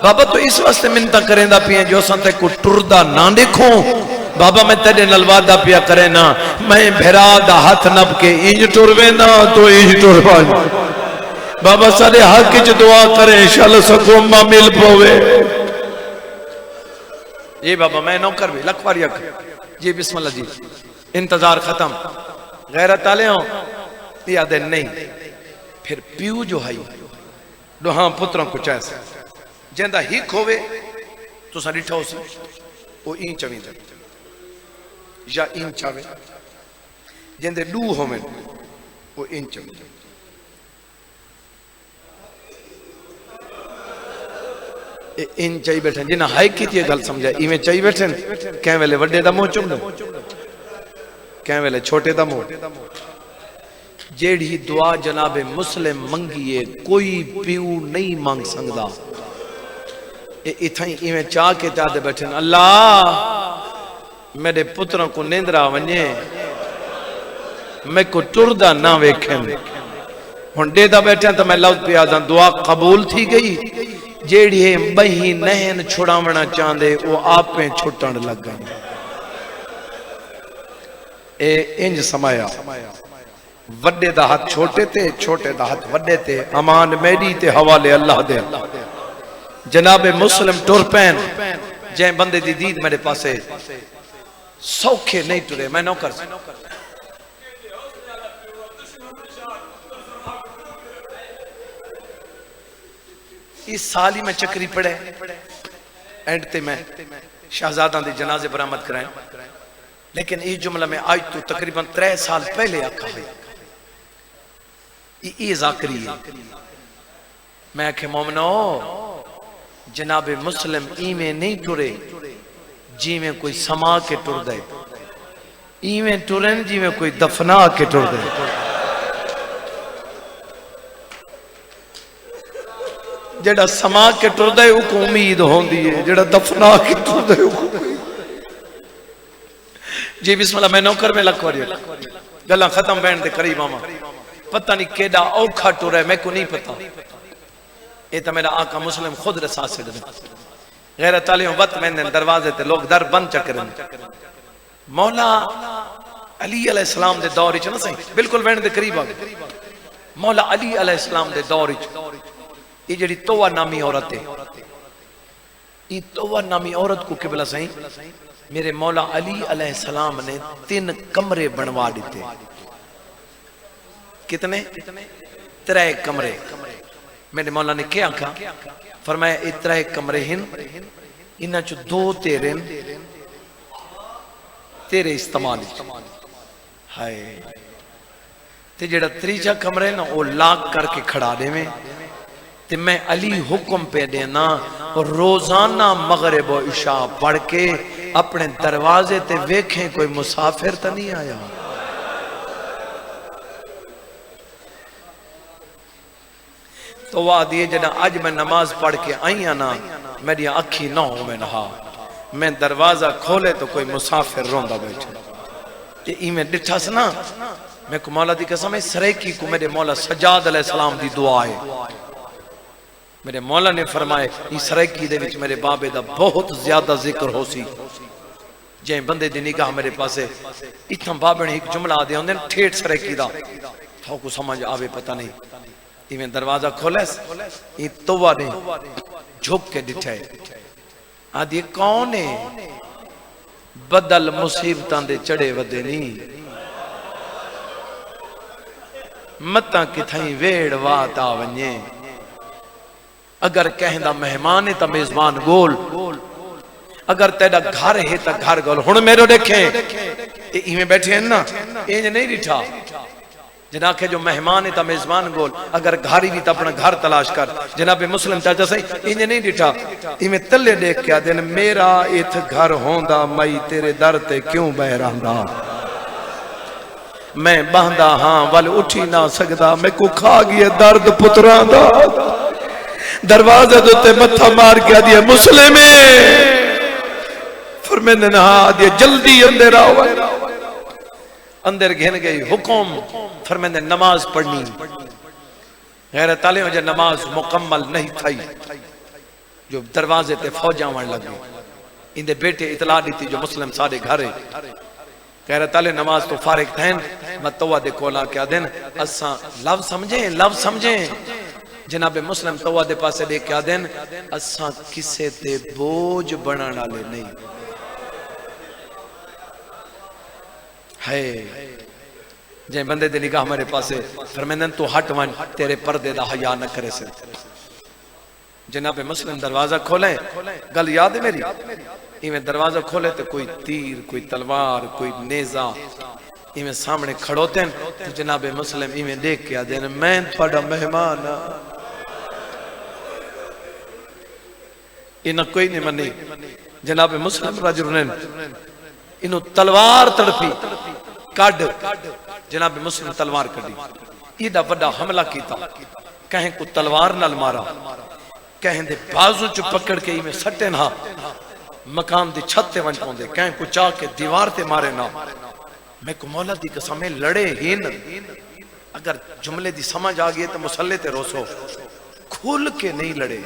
بابا تو اس واسطے منتہ کریں دا پیئے جو سانتے کو ٹردہ نہ دیکھوں، بابا میں تیرے نلوادہ پیا کرے نا، میں بھیرا دا ہاتھ نب کے انج ٹروے نا تو انج ٹروے، بابا سارے حق کی دعا کریں انشاءاللہ سکومہ مل پوے۔ یہ بابا میں نوکر بھی لکھواری اکھ جی بسم اللہ جی، انتظار ختم، غیرت آلے ہوں یادیں نہیں۔ پھر پیو جو ہے دوہاں پتروں کو چاہے جیندہ ہی کھوے تو سا ڈٹھا ہو سی وہ این چویں دے یا این چاوے جیندے ڈو ہو میں وہ این چویں دے این چاہی بیٹھیں جنہاں ہائی کی تھی گل سمجھا ایویں چاہی بیٹھیں کہیں ویلے وڈے دا مو چم دے کہیں ویلے چھوٹے دا مو جیڑی دعا جناب مسلم منگیے کوئی پیو نہیں مانگ سنگدا اتھائیں ایویں چاہ کے چاہ دے بیٹھیں اللہ میرے پتروں کو نیندرہ ونجے میں کو ٹردہ نہ ویکھیں ہن دا بیٹھیں تو میں لفظ پہ آدھاں دعا قبول تھی گئی جیڑی ہے بہی نہن چھڑاونا چاندے وہ آپ میں چھٹن لگ گئی اے انج سمایا وڈے دا ہاتھ چھوٹے تے چھوٹے دا ہاتھ وڈے تے امان میری تے حوالے اللہ دے جناب مسلم ٹور پین جائیں بندے دی دید میرے پاسے سوکھے نہیں ٹرے میں نوکر سے اس سالی میں چکری پڑے اینڈ تے میں شہزادہ دے جنازے برآمد کرائیں لیکن اس جملہ میں آج تو تقریباً 3 سال پہلے آکھا ہے یہ ذاکری ہے میں کہ مومنو جناب مسلم ایمیں نہیں ٹرے جی میں کوئی سما کے ٹر دے ایمیں ٹرن جی میں کوئی دفنا کے ٹر دے جڑا سما کے ٹر دے وہ کو امید ہون دیئے جڑا دفنا کے ٹر دے جی بسم اللہ میں نوکر میں لکھواری گلہ ختم بین دے قریب آما پتہ نہیں کیڑا اوکھا ٹر ہے میں کو نہیں پتا یہ تو میرا آقا مسلم خود رسا سے دے غیرت علیہوں وقت میں دروازے تے لوگ در بند چکریں مولا علی علیہ السلام دے دور اچھ نا صحیح بلکل بین دے قریب آگے مولا علی علیہ السلام دے دور اچھ یہ جڑی توہ نامی عورت ہے یہ توہ نامی عورت کو قبلہ صحیح میرے مولا علی علیہ السلام نے 3 کمرے بنوا دیتے کتنے 3 کمرے میرے مولا نے کیا کہا فرمایا یہ 3 کمرے ہیں انہاں چو 2 تیرے استعمال ہائے تے جڑا 3 کمرے نا وہ لاک کر کے کھڑا دے میں تے میں علی حکم پہ دینا اور روزانہ مغرب و عشاء پڑھ کے اپنے دروازے تے ویکھیں کوئی مسافر تا نہیں آیا تو وہ آدھیے جنا آج میں نماز پڑھ کے آئیاں نا میری اکھی نہ ہوں میں نہا میں دروازہ کھولے تو کوئی مسافر روندہ بیٹھے یہ ایمیں ڈٹھا سنا میں کو مولا دی قسم ہے سریکی کو میرے مولا سجاد علیہ السلام دی دعا ہے میرے مولا نے فرمائے یہ سریکی دے وچ میرے بابے دا بہت زیادہ ذکر ہو سی جائیں بندے دی نگاہ میرے پاسے اتنا بابے نے ایک جملہ آدھے ہوندے ٹھیٹ سریکی دا تو کو سمجھ آوے پتہ نہیں ایویں دروازہ کھولیس یہ توہ نے جھک کے ڈٹھائے آدھی کون ہے بدل مصیبتان دے چڑے ودے نہیں متاں کتھائیں ویڑ وات آونیے اگر کہیں دا مہمان ہے تا میزبان گول اگر تیڑا گھر ہے تا گھر گول ہن میرے دیکھیں ایویں بیٹھے ہیں نا انج نہیں ڈٹھا جناب کہ جو مہمان ہے تا میزبان گول اگر گھاری بھی تا اپنا گھر تلاش کر جناب مسلم چاچا صحیح انج نہیں ڈٹھا ایویں تلے دیکھ کے دن میرا ایتھ گھر ہوندا مئی تیرے در تے کیوں بہ رہندا میں بہندا ہاں ول اٹھی نہ سکدا میں کو کھا گیا درد پتراں دا دروازے تے متھا مار کے دیا مسلم فرمیندے نہ دیا جلدی اندر آو اندر گھن گئی حکم فرمیندے نماز پڑھنی غیرت تعلیم جو نماز مکمل نہیں تھئی جو دروازے تے فوجاں وڑ لگے اندے بیٹے اطلاع دیتی جو مسلم سارے گھرے غیرت تعلیم نماز تو فارغ تھین متوہ دے کولا کیا دن اساں لو سمجھیں جناب مسلم توہ دے پاسے دے کیا دن اساں کسے تے بوجھ بنانا لے نہیں ہے جائیں بندے دے نگاہ ہمارے پاسے فرمیندن تو ہٹ ون تیرے پردے دا حیا نہ کرے سے جناب مسلم دروازہ کھولیں گل یاد ہے میری ایویں دروازہ کھولے تو کوئی تیر کوئی تلوار کوئی نیزہ ایویں سامنے کھڑوتے ہیں تو جناب مسلم ایویں دیکھ کے آدھے میں تھوڑا مہمان انہاں کوئی نہیں منی جناب مسلم رجلن انہوں تلوار تڑپی کڈ جناب مسلم تلوار کڈی ایدہ وڈا حملہ کیتا کہیں کو تلوار نال مارا کہیں دے بازو چو پکڑ کے ایویں سٹے نہ مقام دی چھت تے ونج پوندے کہیں کو چاہ کے دیوار تے مارے نہ میں کو مولا دی قسمیں لڑے ہی نہ اگر جملے دی سمجھ آگئے تو مسلح تے روسو کھول کے نہیں لڑے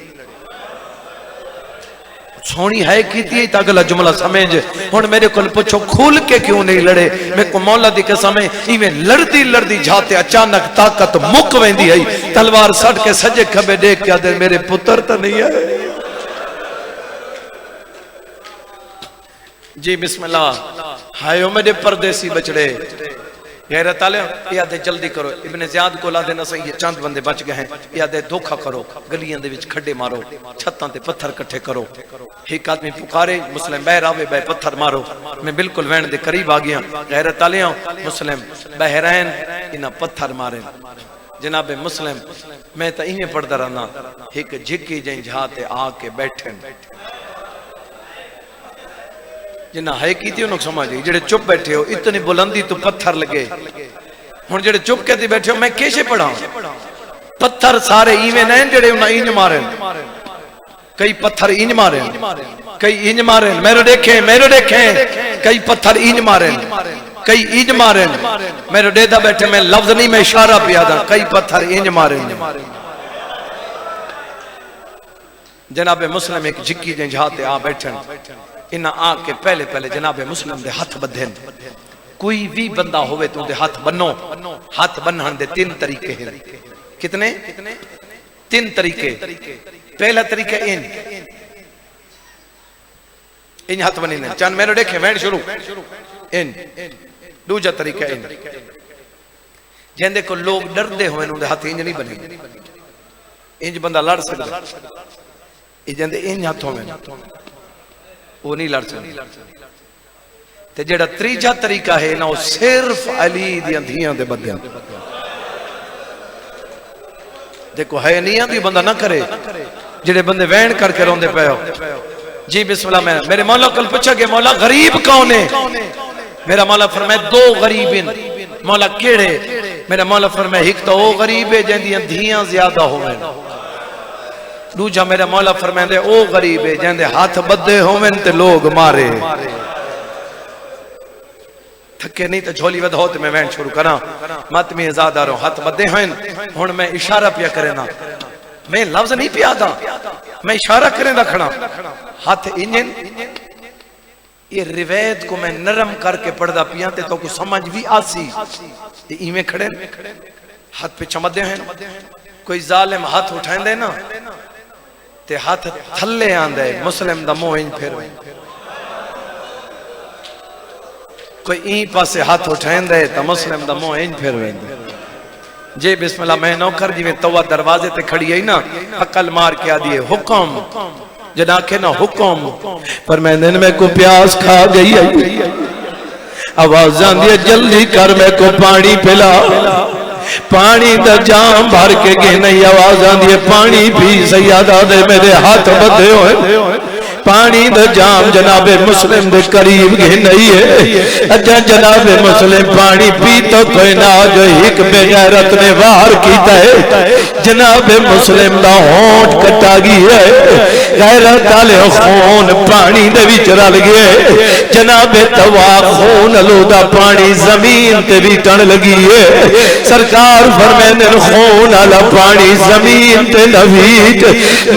سونی ہے کیتی ہے تا اگلا جملہ سمجھ ہن میرے کل پوچھو کھول کے کیوں نہیں لڑے میں کو مولا دی قسمیں ایویں لڑدی جاتے اچانک طاقت مک ویندی ہے تلوار سٹ کے سجے کھبے دیکھ کے دے میرے پتر تا نہیں ہے جی بسم اللہ ہائیو میرے پردیسی بچڑے غیرت عالم یہ آدھے جلدی کرو ابن زیاد کو لا دینا صحیح چاند بندے بچ گئے ہیں یہ آدھے دھوکھا کرو گلیاں دے وچ کھڈے مارو چھتاں تے پتھر کٹھے کرو ایک آدمی پکارے مسلم بہر آوے بے پتھر مارو میں بالکل وین دے قریب آ گیا غیرت عالم مسلم بہرین انہاں پتھر مارے جناب مسلم میں تا ایویں پڑھدا رہنا ایک جھکی جیں جھاتے آ کے بیٹھن جنہ ہے کی تھی انہوں سمجھے جڑے چپ بیٹھے ہو اتنی بلندی تو پتھر لگے ہن جڑے چپ کہتے بیٹھے ہو میں کیسے پڑھا پتھر سارے ایویں نہیں جڑے انہاں اینج مارن کئی پتھر اینج مارن کئی اینج مارن میرے دیکھیں کئی پتھر اینج مارن کئی اینج مارن میرے دیدہ بیٹھے میں لفظ نہیں میں اشارہ پیا دا کئی پتھر اینج مارن جناب مسلم ایک جھکی جن جہاتے آ بیٹھن انہاں آ کے پہلے جناب مسلم دے ہاتھ بدھن کوئی بھی بندہ ہوئے تو دے ہاتھ بنو ہاتھ بنہن دے 3 طریقے ہیں کتنے 3 طریقے پہلا طریقہ ان ہاتھ بنی نہیں چاند میرے دیکھیں وین شروع ان دوجہ طریقہ ان جن دے کو لوگ ڈر دے ہوئے انہوں دے ہاتھ انج نہیں بنے انج بندہ لڑ سکتا جن دے انج ہاتھوں میں وہ نہیں لڑ سکتا تے جڑا تریجا طریقہ ہے نا وہ صرف علی دیاں دھیاں دے بدیاں دیکھو ہے نہیں آتی بندہ نہ کرے جڑے بندے وین کر کے روندے پہ ہو جی بسم اللہ میرے مولا کل پوچھا کہ مولا غریب کون ہے میرا مولا فرمائے 2 غریب ہیں مولا کیڑے میرا مولا فرمائے ایک تو وہ غریب ہے جن دیاں دھیاں زیادہ ہوئے دوجا میرا مولا فرمائے دے او غریب ہے جن دے ہاتھ بدے ہوئے تے لوگ مارے تھکے نہیں تو جھولی ود ہوتے میں وین شروع کرنا مت میں زیادہ رہو ہاتھ بدے ہیں ہون میں اشارہ پیا کرے نا میں لفظ نہیں پیا دا میں اشارہ کریں دا کھڑا ہاتھ انجن یہ روایت کو میں نرم کر کے پڑھ دا پیا تے تو کو سمجھ بھی آسی یہ ایمیں کھڑے ہاتھ پہ چمدے ہیں کوئی ظالم ہاتھ اٹھائیں دے نا تے ہاتھ تھلے آن دے مسلم دا موہن پھر کوئی این پاسے ہاتھ اٹھائیں دے تا مسلم دا موہن پھر دے جے بسم اللہ میں نوکر جی میں توہ دروازے تے کھڑی ہے نا عقل مار کے آدھئے حکم جنا کے نا حکم پر میں دن میں کو پیاس کھا گئی ہے آواز آندی ہے جلدی کر میں کو پانی پلا، پانی دا جام بھر کے گئے نہیں، آواز آندی ہے پانی پی سیادہ دے میرے ہاتھ بدھے ہوئے، پانی دا جام جناب مسلم دے قریب گئے نہیں ہے، اجا جناب مسلم پانی پی تو کوئی نہ جو ایک بے غیرت نے وار کیتا ہے، جناب مسلم دا ہونٹ کٹا گئی ہے، غیرت آلے خون پانی دے بھی چرال گئے، جناب تواق خون علودہ پانی زمین تے بھی ٹن لگی ہے، سرکار فرمیندن خون علا پانی زمین تے نویت،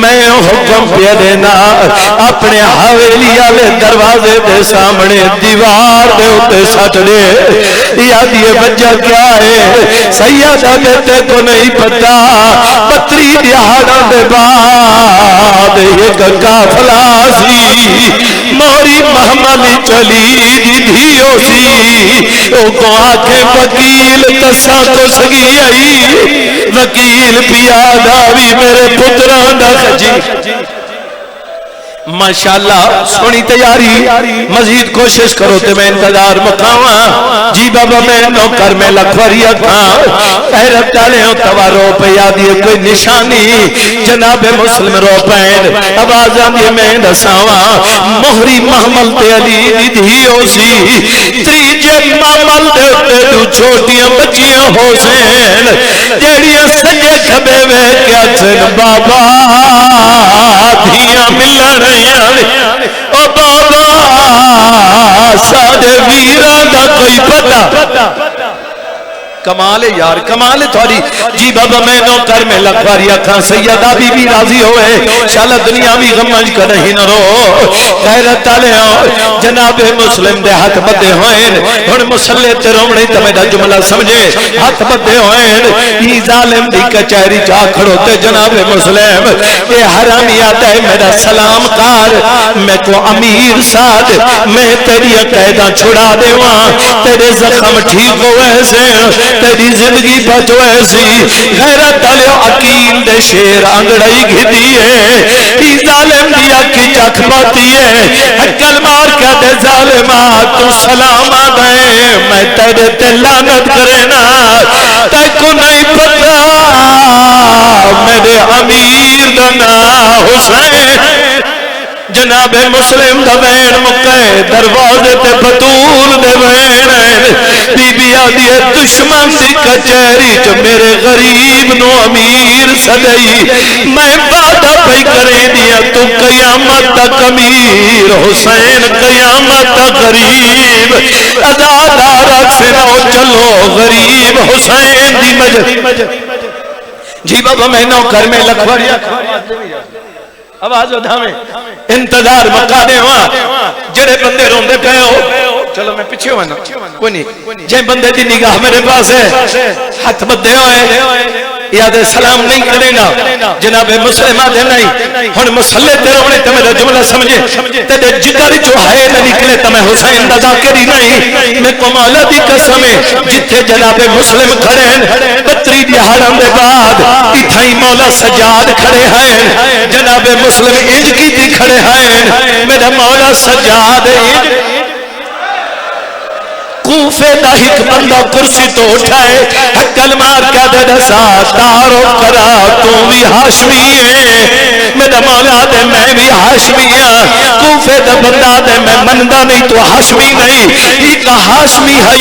میں حکم پہ دینا اپنے حویلی آلے دروازے دے سامنے دیوار دے ہوتے سٹ دے، یاد یہ بچہ کیا ہے سیدہ بیٹے کو نہیں پتا، پتری دیہاڑا دے بعد ایک کافلا سی موری محملی چلی دیدھیو سی، او کو آنکھیں وکیل تسا تو سگی آئی، وکیل پیادہ بھی میرے پتران دا خجی، ماشاءاللہ سونی تیاری، مزید کوشش کرو تے میں انتظار مکھاواں، جی بابا میں نوکر میں لکھوری اکھاں، حیرت ڈالے ہوں توارو پہ یادی کوئی نشانی، جناب مسلم رو پین آواز آندی میں دساواں، مہری محمل تے علی دھیو سی، تریجے محمل دے دو چھوٹیاں بچیاں حسین، جیڑیاں سجے کھبے وے کیا چھن بابا دھیاں ملن او بابا ساڑے ویران دا کوئی پتا، کمال یار کمال تھوڑی، جی بابا میں نوکر میں لکھواری اکھاں سیدہ بی بی راضی ہوئے، شالا دنیا بھی غمج کر نہیں نہ رو، غیرت آلے ہوں جناب مسلم دے ہاتھ بدے ہوئیں، ہن مسلح تے رومڑی تو میرا جملہ سمجھے، ہاتھ بدے ہوئیں، یہ ظالم دی کچہری چا کھڑو تے جناب مسلم، یہ حرامی آتا ہے میرا سلام کار، میں کو امیر ساتھ، میں تیری قیدہ چھڑا دے وہاں، تیرے زخم ٹھیک ہوئے سے، تیری زندگی بچو ایسی، غیرت علیہ عقیم دے شیر انگڑائی گھدی ہے، ای ظالم دیا کی چک پاتی ہے، حکل مار کیا دے ظالمات تو سلام آدھائیں، میں تیرے تلانت کرینا، تے کو نہیں پتا میرے امیر دنا حسین، جناب مسلم دا وین مکے دروازے تے بطول دے وین، بی بی آدھی ہے دشمن دی کچہری جو میرے غریب نو امیر سدئی، میں وعدہ پہ کریں دیا تو قیامت تک امیر حسین، قیامت تک غریب، ادادار سے نو چلو غریب حسین دی مجد، جی بابا میں نوکر میں لکھوڑیا آواز اٹھا میں انتظار مکا دے وہاں، جڑے بندے روندے پہ ہو، چلو میں پیچھے ہوئے نا، کوئی نہیں، جائیں بندے دی نگاہ میرے پاس ہے، ہاتھ بدے ہوئے، یاد سلام نہیں کرے گا، جناب مسلم آدھے نہیں، ہن مسلح تے رونے تے میرا جملہ سمجھے، تے جگر جو ہے نہ نکلے تے میں حسین دا ذاکری نہیں، میں کو مولا دی قسم ہے، جتھے جناب مسلم کھڑے ہیں، بطری دی حرم دے بعد، اتھائی مولا سجاد کھڑے ہیں، جناب مسلم انج کی دی کھڑے ہیں، میرا مولا سجاد انج کوفے دا ایک بندہ کرسی تو اٹھائے، حکل مار کیا دے دسا تارو کرا تو بھی ہاشمی ہے، میرا مولا دے میں بھی ہاشمی ہاں، کوفے دا بندہ دے میں مندہ نہیں تو ہاشمی نہیں، ایک ہاشمی ہے،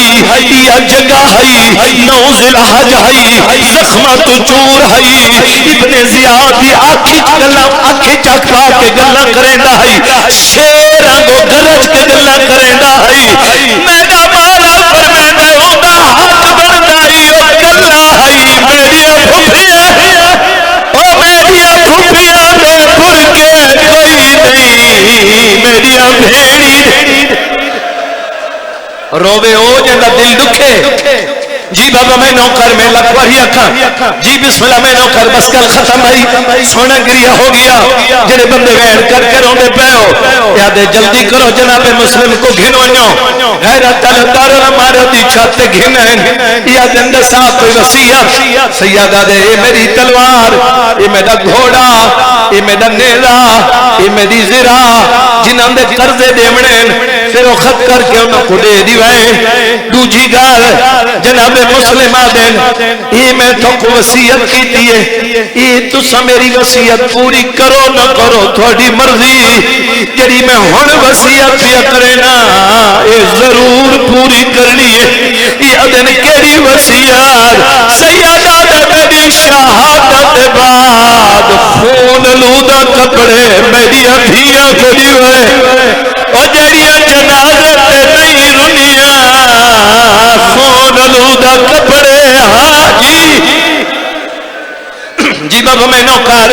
یا جگہ ہے، نوزل حج ہے، زخمہ تو چور ہے، ابن زیادی آکھی چک پا کے گلہ کریندہ ہے، شیرہ کو گرج کے گلہ کریندہ ہے، میرا مولا فرمیندہ ہوگا حق بردائی اور گلہ ہے، میڈیا بھوپیا او میڈیا بھوپیا دے بھر کے کوئی نہیں، میڈیا بھیڑی روے ہو جنہ دل دکھے، جی بابا میں نوکر میں لکھواری اکھاں، جی بسم اللہ میں نوکر بس کل ختم بھائی، سونا گریا ہو گیا، جڑے بندے وین کر کے روندے پہ ہو، یادے جلدی کرو جناب مسلم کو گھنوño، غیرت دار ہمارے دی چھت گھنیں، یاد اندر صاحب کوئی وصیت، سیادہ دے اے میری تلوار، اے میرا گھوڑا، اے میرا نیزہ، اے میری زرا، جنہاں دے قرضے دیوڑیں، پھر وہ خط کر کے انہوں کو دے دیوائے دوجی گال جناب مسلم آدین یہ میں تو کو وسیعت کی دیئے یہ تو سا میری وسیعت پوری کرو نہ کرو تھوڑی مرضی جڑی میں ہن وسیعت بھی کرنا یہ ضرور پوری کرنی ہے یہ آدین کیڑی وسیعت سیدہ میری شہادت بعد خون لودا کپڑے میری ادھیاں کھڑی ہوئے اور جڑیاں جنازت نہیں رنیاں خون لودا کپڑے حاجی جی بابا میں نوکار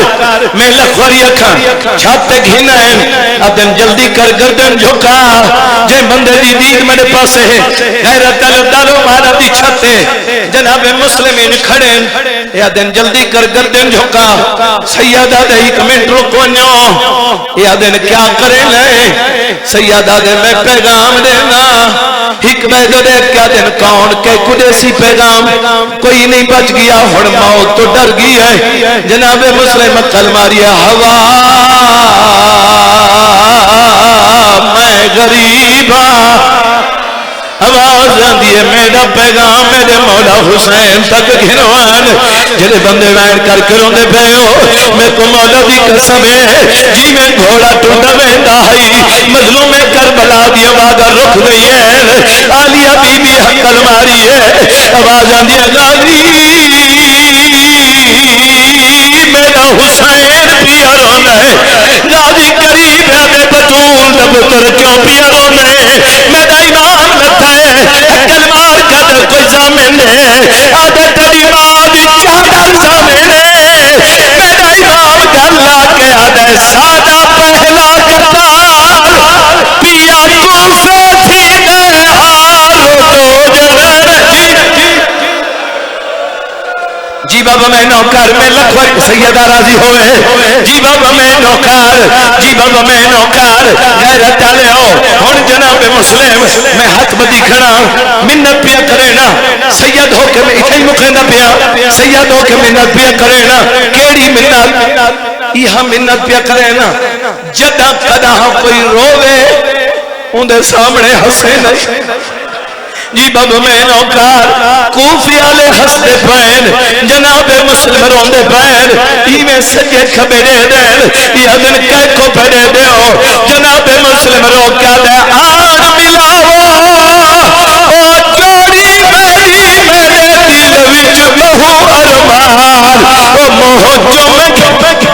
میں لکھوری اکھاں چھاتے گھینا ہے ادن جلدی کر گردن جھکا جے بندے دی دید میرے پاس ہے غیرت دلو مارا دی چھتے جناب مسلمین کھڑے یا ادن جلدی کر گردن جھکا سیدہ دے ایک منٹ رکو نیو یا ادن کیا کرے لے سیدہ دے میں پیغام دینا ایک بیدو دے کیا دن کون کے کدے سی پیغام کوئی نہیں بچ گیا ہڑ موت تو ڈر گئی ہے جناب مسلم کلماریہ ہوا میں غریبا آواز آندیے میرا پیغام میرے مولا حسین تک گھنوان جلے بندے وین کر کروں دے بیو میں کو مولا دی قسم ہے جی میں گھوڑا ٹوٹا ویندا ہی مظلوم کربلا دی آواز رکھ گئی ہے عالیہ بی بی حق کلماری ہے آواز آندیے غازی میرا حسین پیا رونا ہے غازی قریب ہے میں بطول دبتر کیوں پیا رونا ہے میرا امام لتا ہے کلمار کا در کوئی زامن ہے آدھے تری ماں دی چادر زامن ہے میرا امام گھلا کے آدھے سادہ پہلا قطار پیا کوفے تھی میں آرو دو جلن جی بابا میں نوکر میں لکھوری سیدہ راضی ہوئے جی بابا میں نوکر جی بابا میں نوکر غیرت ڈالے ہو ہن جناب مسلم میں ہاتھ بدی کھڑا منت پیا کرے نا سید ہو کے میں اتھائی مقیدہ پیا سید ہو کے منت پیا کرے نا کیڑی منت یہ منت پیا کرے نا جدہ قدہ کوئی روے اندھے سامنے ہسے نہیں جی بابا میں نوکار کوفی آلے ہستے پین جناب مسلم روندے پین ایویں سجے کھبے دے دین یہ دن کہہ کو پڑے دے ہو جناب مسلم رو کیا دے آن ملاو او جوڑی میری میرے دل وچ بہو ارمان او موہ چمک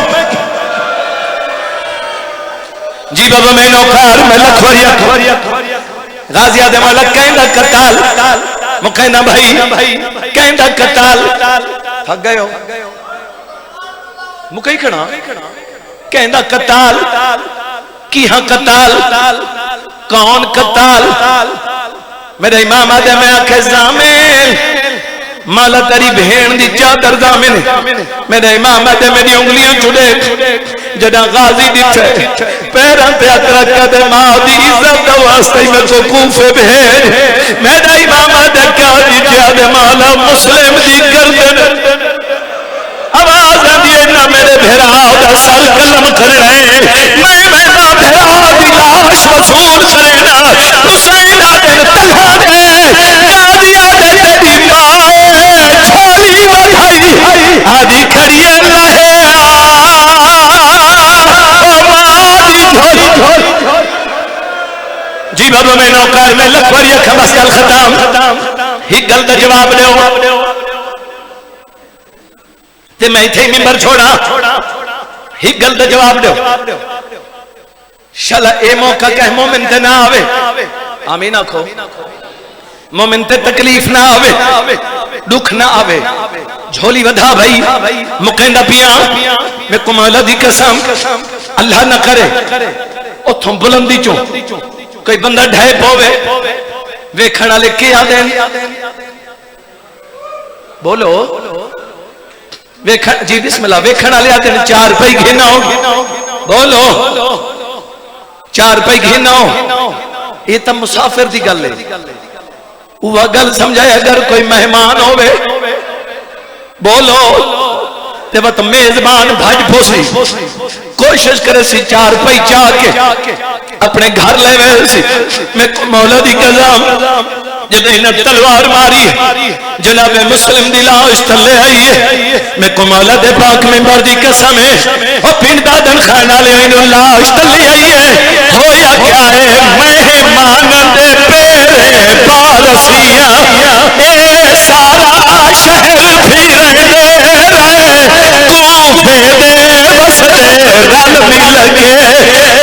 جی بابا میں نوکار میں لکھوریا غازی آدھے مالک کہیں دا قتال مکہنا بھائی کہیں دا قتال تھک گئے ہو مکہی کھڑا کہیں دا قتال کی ہاں قتال کون قتال میرے امام آدھے میں آکھے زامن مالا تری بھین دی چادر زامن میرے امام آدھے میری انگلیاں چھڑے جڑا غازی دیتے پیران تے اترک کدے ماں دی عزت واسطے میں کو کوفے بھیج میرا امام آدھے کیا دیتے آدھے مالا مسلم دی گردن آواز دیئے نا میرے بھیراؤ دا سر قلم کر رہے میں نا بھیراؤ دی لاش وصول کرنا حسین آدھے تلہ دے غازی آدھے تیری ماں چھولی بدھائی آدھی کھڑی اللہ ہے جی بابا میں نوکر میں لکھوری اکھا بس گل ختم ہی گل دا جواب دیو تے میں تھے ممبر چھوڑا ہی گل دا جواب دیو شلا اے موقع کہ مومن تے نہ آوے آمین آکھو مومن تے تکلیف نہ آوے دکھ نہ آوے جھولی ودھا بھائی مقیندہ پیا میں کمالہ دی قسم اللہ نہ کرے اتھوں بلندی چوں کوئی بندہ ڈھائے پوے ویکھنا لے کے آدین بولو جی بسم اللہ ویکھنا لے آدین چار پائی گھنا ہو بولو چار پائی گھنا ہو یہ تم مسافر دی گل لے وہ گل سمجھائے اگر کوئی مہمان ہوئے بولو تے وقت میزبان بھج پھوسی کوشش کرے سی چار پئی چاہ کے اپنے گھر لے وے سی میں کو مولا دی قسم جب انہیں تلوار ماری جناب مسلم دی لاش تھلے آئی ہے میں کو مولا دے پاک ممبر دی قسم ہے اور پھر دادن خانہ لے انہوں لاش تھلے آئی ہے ہویا کیا ہے مہمان دے پیرے پارسیاں اے سارا شہر پھر دے رہے کوفے دے بستے رل مل کے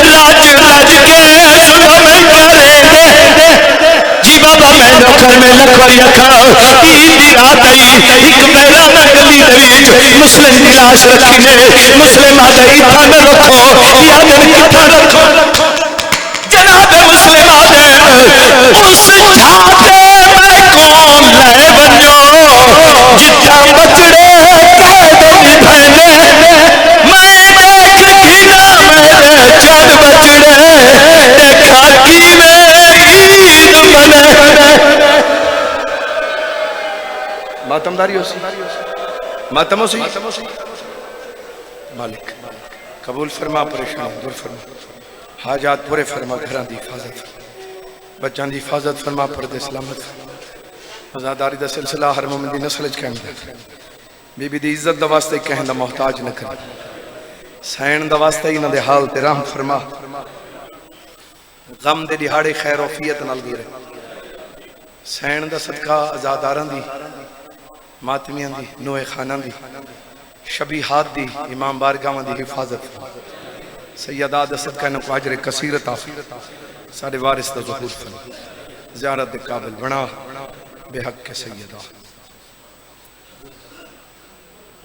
لاج لاج کے ظلم کرے دے جی بابا میں نوکر میں لکھوری اکھا ایدی رات آئی ایک میرا نگلی دویچ مسلم دی لاش رکھی نے مسلم آدھائی تھا نہ رکھو یادن کی تھا رکھو جناب مسلم آدھے اس جھاتے میں کون لے بنیو جتھا بچڑے قیدی بھینے میں دیکھ گھنا میرے چند بچڑے دیکھا کی میں ماتمداری ہو سی ماتم ہو سی مالک قبول فرما پریشان دور فرما حاجات پورے فرما گھران دی حفاظت بچان دی حفاظت فرما پردے سلامت ازاداری دا سلسلہ ہر مومن دی نسل کہیں دا بی بی دی عزت دا واسطے کہیں دا محتاج نہ کریں سین دا واسطے ہی نہ دے حال تے رحم فرما غم دے دیہاڑے خیر وفیت نال دی رہے سین دا صدقہ ازاداران دی ماتمیان دی نوے خانان دی شبیحات دی امام بارگاہاں دی حفاظت سیدہ دا صدقہ نکو عجر کثیرت آفی سارے وارث دا ظہور فرما زیارت دے قابل بنا بے حق کے سیدہ